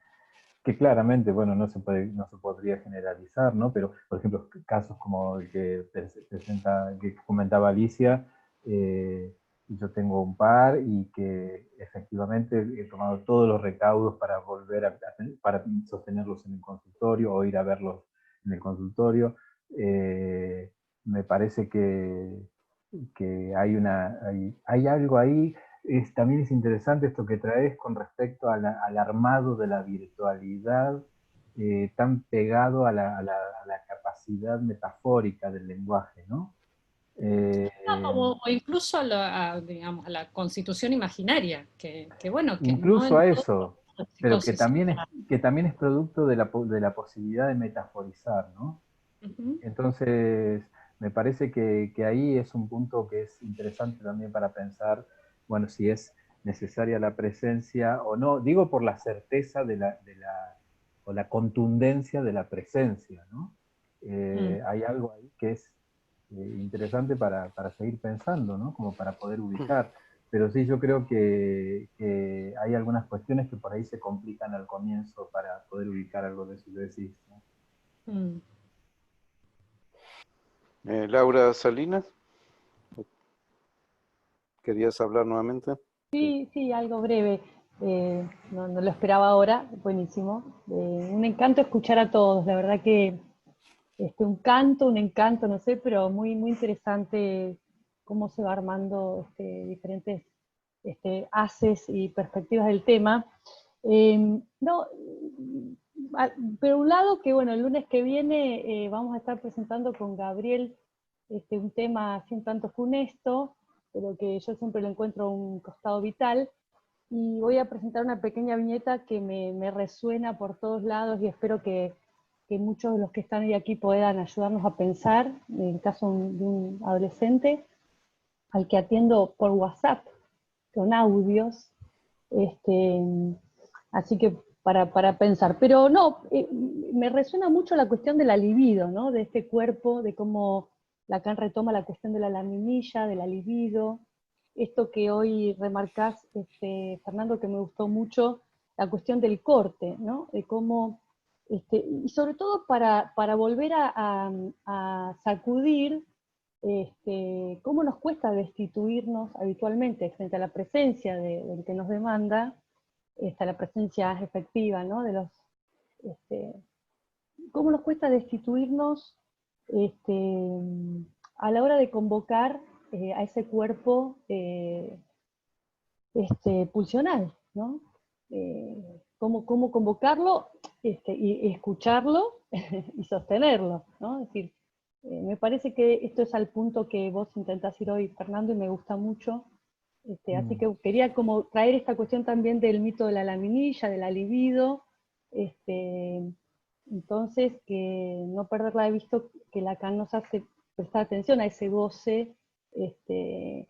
claramente, bueno, no se podría generalizar, ¿no? Pero, por ejemplo, casos como el que comentaba Alicia, yo tengo un par y que efectivamente he tomado todos los recaudos para volver para sostenerlos en el consultorio o ir a verlos en el consultorio. Me parece que hay algo ahí. También es interesante esto que traes con respecto al armado de la virtualidad, tan pegado a la capacidad metafórica del lenguaje, ¿no? O incluso digamos, a la constitución imaginaria, que bueno, que incluso no a en eso, todo se pero que concisiona. también es producto de la posibilidad de metaforizar, ¿no? Ujú. Entonces, me parece que ahí es un punto que es interesante también para pensar, bueno, si es necesaria la presencia o no, digo por la certeza o la contundencia de la presencia, ¿no? Hay algo ahí que es interesante para seguir pensando, ¿no? Como para poder ubicar. Pero sí, yo creo que hay algunas cuestiones que por ahí se complican al comienzo para poder ubicar algo de eso que decís, ¿no? Laura Salinas, ¿querías hablar nuevamente? Sí, algo breve. No lo esperaba ahora, buenísimo. Un encanto escuchar a todos, la verdad que un encanto, no sé, pero muy, muy interesante cómo se va armando diferentes haces y perspectivas del tema. No, pero un lado que, bueno, el lunes que viene vamos a estar presentando con Gabriel un tema así un tanto funesto, pero que yo siempre lo encuentro un costado vital, y voy a presentar una pequeña viñeta que me resuena por todos lados y espero que muchos de los que están hoy aquí puedan ayudarnos a pensar, en el caso de un adolescente, al que atiendo por WhatsApp, con audios, así que para pensar. Pero no, me resuena mucho la cuestión de la libido, ¿no? De este cuerpo, de cómo Lacan retoma la cuestión de la laminilla, de la libido, esto que hoy remarcás, Fernando, que me gustó mucho, la cuestión del corte, ¿no? De cómo, y sobre todo para volver a sacudir cómo nos cuesta destituirnos habitualmente frente a la presencia del que nos demanda, la presencia efectiva, ¿no? Cómo nos cuesta destituirnos a la hora de convocar a ese cuerpo pulsional, ¿no? Cómo convocarlo y escucharlo y sostenerlo, ¿no? Es decir, me parece que esto es al punto que vos intentás ir hoy, Fernando, y me gusta mucho. Así que quería como traer esta cuestión también del mito de la laminilla, de la libido, entonces que no perderla de visto, que Lacan nos hace prestar atención a ese goce del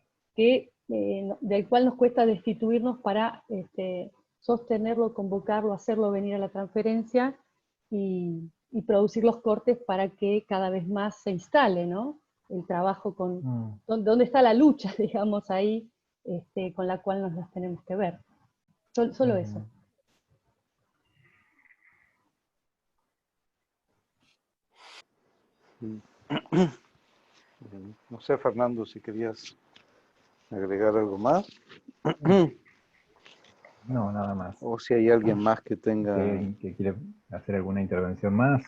cual nos cuesta destituirnos para sostenerlo, convocarlo, hacerlo venir a la transferencia y producir los cortes para que cada vez más se instale, ¿no? El trabajo donde está la lucha, digamos, ahí, con la cual nos las tenemos que ver. Solo eso. No sé, Fernando, si querías agregar algo más. No, nada más. O si hay alguien más que tenga... que quiere hacer alguna intervención más.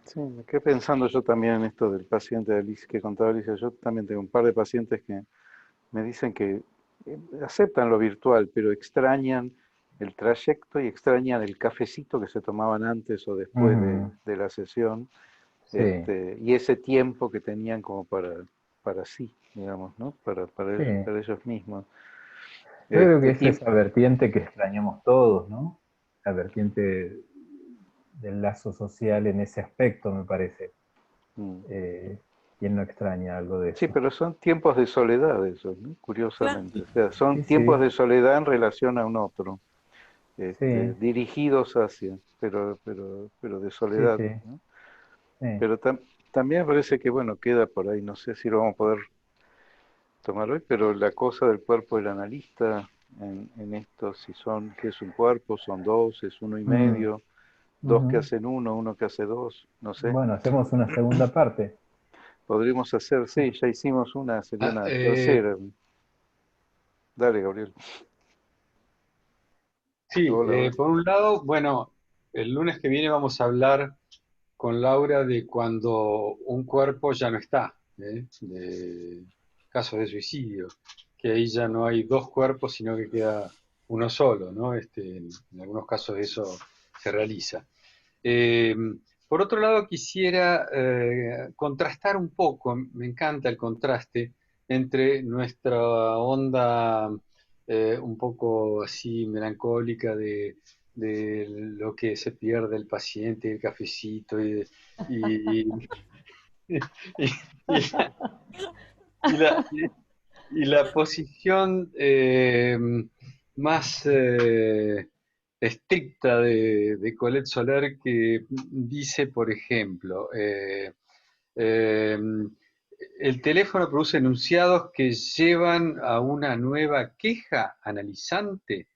Sí, me quedé pensando yo también en esto del paciente de Alicia, que contaba Alicia. Yo también tengo un par de pacientes que me dicen que aceptan lo virtual, pero extrañan el trayecto y extrañan el cafecito que se tomaban antes o después de la sesión, Sí. Y ese tiempo que tenían como para sí, digamos, ¿no? Para ellos mismos. Yo creo que es esa vertiente que extrañamos todos, ¿no? La vertiente del lazo social en ese aspecto, me parece. ¿Quién no extraña algo de eso? Sí, pero son tiempos de soledad esos, ¿no? Curiosamente. O sea, son tiempos de soledad en relación a un otro, dirigidos hacia, pero de soledad, ¿no? Pero también me parece que, bueno, queda por ahí, no sé si lo vamos a poder tomar hoy, pero la cosa del cuerpo del analista en esto, si son, ¿qué es un cuerpo? Son dos, es uno y medio, dos que hacen uno que hace dos, no sé. Bueno, hacemos una segunda parte. Podríamos hacer, sí, ya hicimos una, sería Ah, una tercera. Dale, Gabriel. sí, Hola, hola. por un lado, bueno, el lunes que viene vamos a hablar con Laura de cuando un cuerpo ya no está, de casos de suicidio, que ahí ya no hay dos cuerpos, sino que queda uno solo, ¿no? En algunos casos eso se realiza. Eh, por otro lado, quisiera contrastar un poco, me encanta el contraste entre nuestra onda un poco así melancólica de lo que se pierde el paciente, el cafecito y, y- y la, y la posición más estricta de Colette Soler que dice, por ejemplo, eh, el teléfono produce enunciados que llevan a una nueva queja analizante.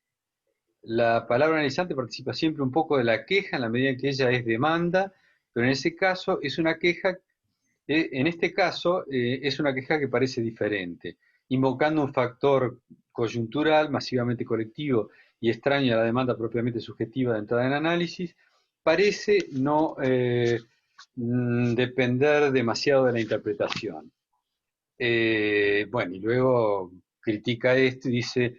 La palabra analizante participa siempre un poco de la queja en la medida en que ella es demanda, pero en ese caso es una queja en este caso, es una queja que parece diferente, invocando un factor coyuntural, masivamente colectivo y extraño a la demanda propiamente subjetiva de entrada en análisis, parece no depender demasiado de la interpretación. Bueno, y luego critica esto y dice,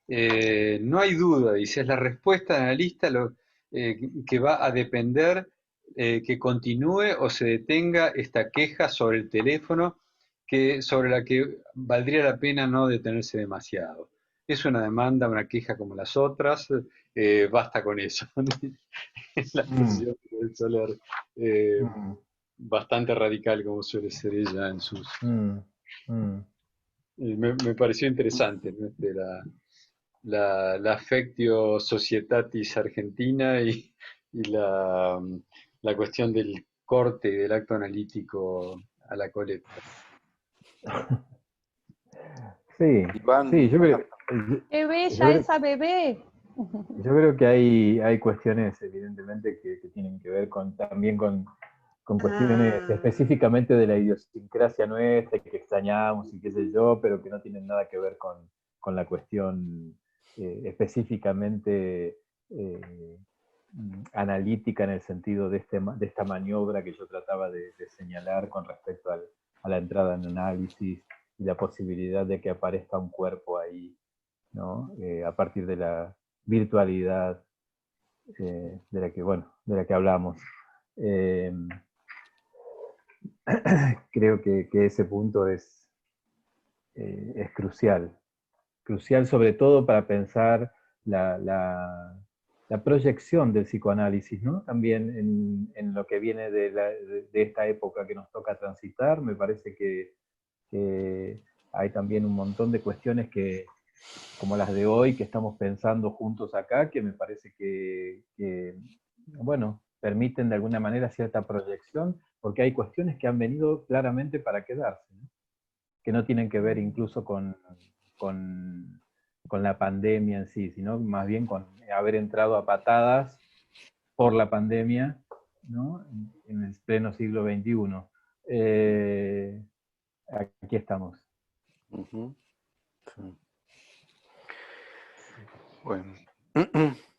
no hay duda, dice, es la respuesta del analista que va a depender que continúe o se detenga esta queja sobre el teléfono sobre la que valdría la pena no detenerse demasiado. Es una demanda, una queja como las otras, basta con eso. Es la posición del Soler, bastante radical como suele ser ella en sus... me pareció interesante, ¿no? La affectio societatis argentina y la cuestión del corte y del acto analítico a la Colette. Sí, Iván, sí, ¡Qué bella creo, esa bebé! yo creo que hay cuestiones evidentemente que tienen que ver también con cuestiones específicamente de la idiosincrasia nuestra, que extrañamos y qué sé yo, pero que no tienen nada que ver con la cuestión específicamente analítica en el sentido de esta maniobra que yo trataba de señalar con respecto a la entrada en análisis y la posibilidad de que aparezca un cuerpo ahí, ¿no? A partir de la virtualidad de la que hablamos. Creo que ese punto es crucial. Crucial sobre todo para pensar la proyección del psicoanálisis, ¿no? También en lo que viene de esta época que nos toca transitar, me parece que hay también un montón de cuestiones como las de hoy, que estamos pensando juntos acá, que me parece bueno, permiten de alguna manera cierta proyección, porque hay cuestiones que han venido claramente para quedarse, ¿no? Que no tienen que ver incluso con la pandemia en sí, sino más bien con haber entrado a patadas por la pandemia, ¿no? En el pleno siglo XXI. Aquí estamos. Sí. Bueno,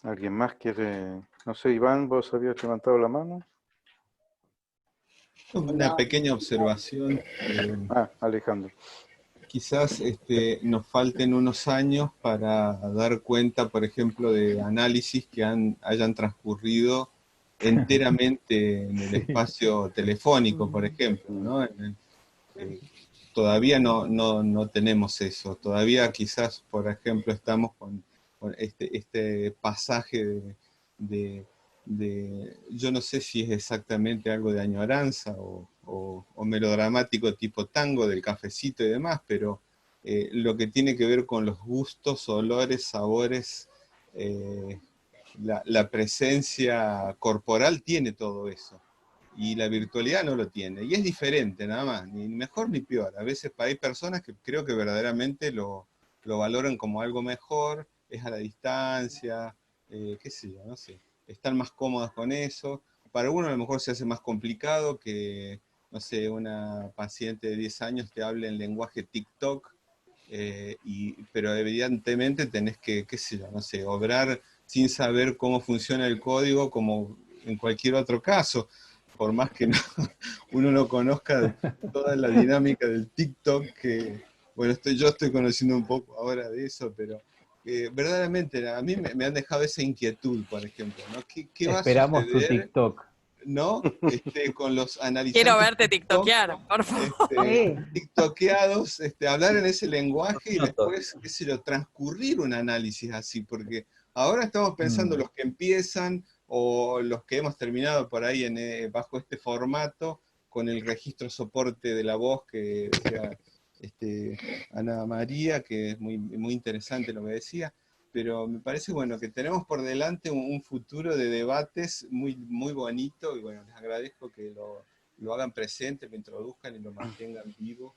¿alguien más quiere? No sé, Iván, ¿vos habías levantado la mano? Una pequeña observación. Alejandro. Quizás nos falten unos años para dar cuenta, por ejemplo, de análisis que hayan transcurrido enteramente en el espacio telefónico, por ejemplo, ¿no? Todavía no tenemos eso. Todavía quizás, por ejemplo, estamos con este pasaje yo no sé si es exactamente algo de añoranza o melodramático tipo tango del cafecito y demás, pero lo que tiene que ver con los gustos, olores, sabores, la presencia corporal tiene todo eso. Y la virtualidad no lo tiene. Y es diferente, nada más, ni mejor ni peor. A veces hay personas que creo que verdaderamente lo valoran como algo mejor, es a la distancia, qué sé yo, no sé. Están más cómodas con eso. Para uno a lo mejor se hace más complicado que no sé, una paciente de 10 años te hable en lenguaje TikTok, pero evidentemente tenés que, qué sé yo, no sé, obrar sin saber cómo funciona el código como en cualquier otro caso, por más que uno no conozca toda la dinámica del TikTok, que, bueno, yo estoy conociendo un poco ahora de eso, pero verdaderamente a mí me han dejado esa inquietud, por ejemplo, ¿no? ¿Qué va a Esperamos tu suceder, TikTok. ¿no? Con los analizantes Quiero verte TikTok, tiktokear, por favor. tiktokeados, hablar en ese lenguaje y después, qué sé yo, transcurrir un análisis así, porque ahora estamos pensando los que empiezan o los que hemos terminado por ahí bajo este formato, con el registro soporte de la voz que decía Ana María, que es muy, muy interesante lo que decía, pero me parece bueno que tenemos por delante un futuro de debates muy, muy bonito, y bueno, les agradezco que lo hagan presente, lo introduzcan y lo mantengan vivo,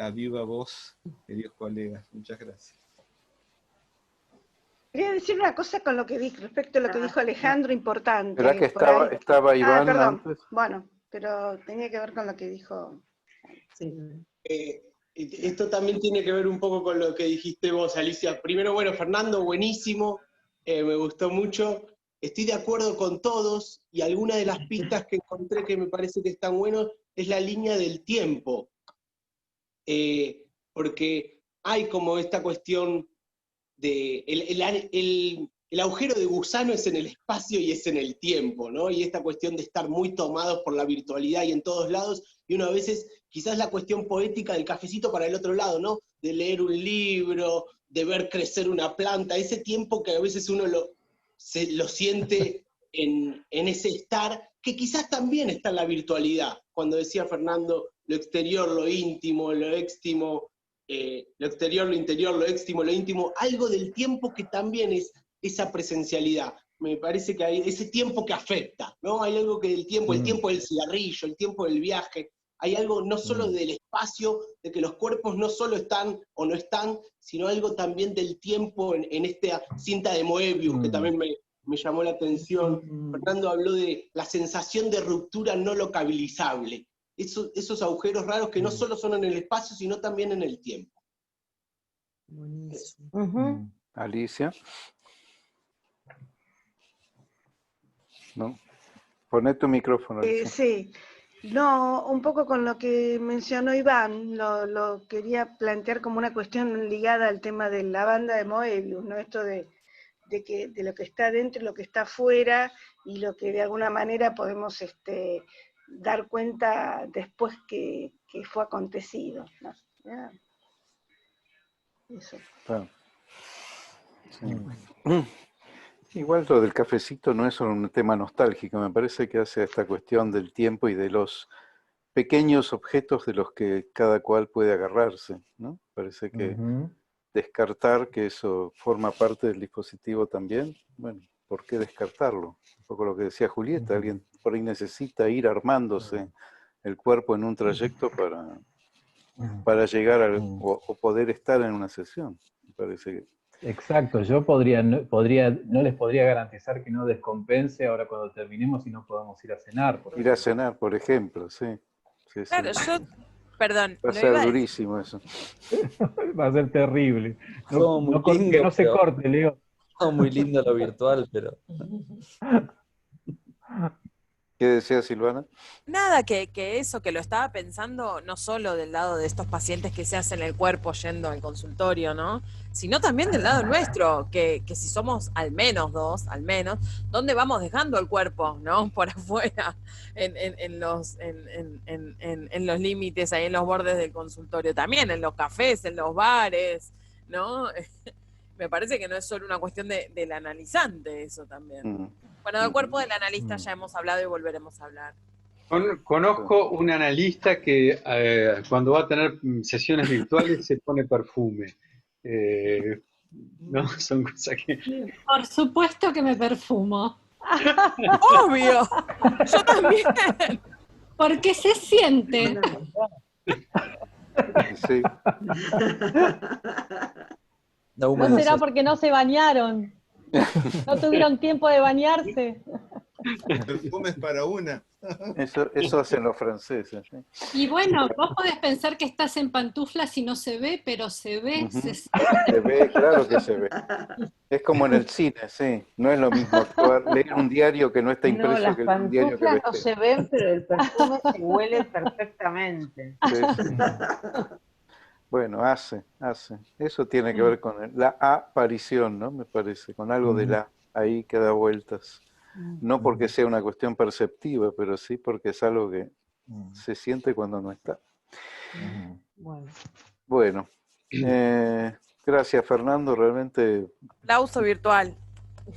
a viva voz, queridos colegas. Muchas gracias. Quería decir una cosa con lo que respecto a lo que dijo Alejandro, importante. ¿Será que estaba Iván perdón. antes? Bueno, pero tenía que ver con lo que dijo. Sí. Esto también tiene que ver un poco con lo que dijiste vos, Alicia. Primero, bueno, Fernando, buenísimo, me gustó mucho. Estoy de acuerdo con todos, y alguna de las pistas que encontré que me parece que están buenos es la línea del tiempo. Porque hay como esta cuestión de el agujero de gusano es en el espacio y es en el tiempo, ¿no? Y esta cuestión de estar muy tomados por la virtualidad y en todos lados, y uno a veces, quizás la cuestión poética del cafecito para el otro lado, ¿no? De leer un libro, de ver crecer una planta, ese tiempo que a veces uno lo siente en ese estar, que quizás también está en la virtualidad. Cuando decía Fernando, lo exterior, lo íntimo, lo extimo, lo exterior, lo interior, lo extimo, lo íntimo, algo del tiempo que también es esa presencialidad. Me parece que hay ese tiempo que afecta, ¿no? Hay algo que el tiempo del cigarrillo, el tiempo del viaje, hay algo no solo del espacio, de que los cuerpos no solo están o no están, sino algo también del tiempo en esta cinta de Moebius, que también me llamó la atención. Fernando habló de la sensación de ruptura no localizable. Esos agujeros raros que no solo son en el espacio, sino también en el tiempo. Buenísimo. Alicia. ¿No? Poné tu micrófono, Alicia. Sí, no, un poco con lo que mencionó Iván, lo quería plantear como una cuestión ligada al tema de la banda de Moebius, ¿no? Esto de lo que está dentro y lo que está afuera, y lo que de alguna manera podemos dar cuenta después que fue acontecido, ¿no? Yeah. Eso. Claro. Sí. Igual lo del cafecito no es solo un tema nostálgico, me parece que hace esta cuestión del tiempo y de los pequeños objetos de los que cada cual puede agarrarse, ¿no? Parece que descartar que eso forma parte del dispositivo también, bueno, ¿por qué descartarlo? Un poco lo que decía Julieta, alguien por ahí necesita ir armándose el cuerpo en un trayecto para llegar o poder estar en una sesión, me parece que... Exacto, yo no les podría garantizar que no descompense ahora cuando terminemos y no podamos ir a cenar. Ir a cenar, por ejemplo, sí. Claro, perdón. Va a ser durísimo eso. Va a ser terrible. Que no se corte, Leo. Muy lindo lo virtual, pero... ¿Qué decía Silvana? Nada, que eso, que lo estaba pensando no solo del lado de estos pacientes que se hacen el cuerpo yendo al consultorio, ¿no? Sino también del lado nuestro, que si somos al menos dos, ¿dónde vamos dejando el cuerpo, ¿no? Por afuera, en los límites, ahí en los bordes del consultorio, también en los cafés, en los bares, ¿no? Me parece que no es solo una cuestión del analizante eso también. Bueno, del cuerpo del analista ya hemos hablado y volveremos a hablar. Conozco un analista que cuando va a tener sesiones virtuales se pone perfume. No, son cosas que... Por supuesto que me perfumo. ¡Obvio! ¡Yo también! Porque se siente. Sí. ¿No será porque no se bañaron? ¿No tuvieron tiempo de bañarse? Perfumes para una. Eso hacen los franceses. ¿Sí? Y bueno, vos podés pensar que estás en pantuflas y no se ve, pero se ve, se siente. Se ve, claro que se ve. Es como en el cine, sí. No es lo mismo leer un diario que no está No, impreso las que un diario que pantuflas ves. no se ven, pero el perfume se huele perfectamente. Sí, sí. Bueno, hace. Eso tiene que ver con la aparición, ¿no? Me parece, con algo de la ahí que da vueltas. No porque sea una cuestión perceptiva, pero sí porque es algo que se siente cuando no está. Bueno, gracias Fernando, realmente. Aplauso virtual.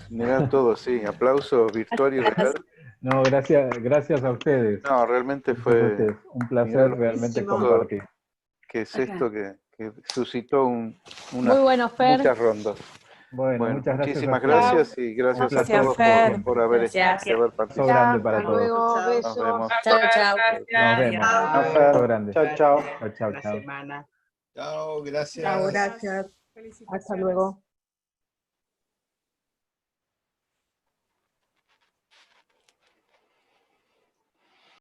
Mirá todo, sí, aplauso virtual y real. No, gracias a ustedes. No, realmente fue un placer realmente compartir. ¿Qué es esto que suscitó Muy bueno, Fer. muchas rondas? Bueno, muchas gracias. Muchísimas gracias y gracias a todos por haber participado. Grande para todos. Luego, Nos besos. vemos. Chao, chao. Nos vemos. Chao, Beso grande. chao. Chao. Chao, gracias. Chao, gracias. Hasta luego.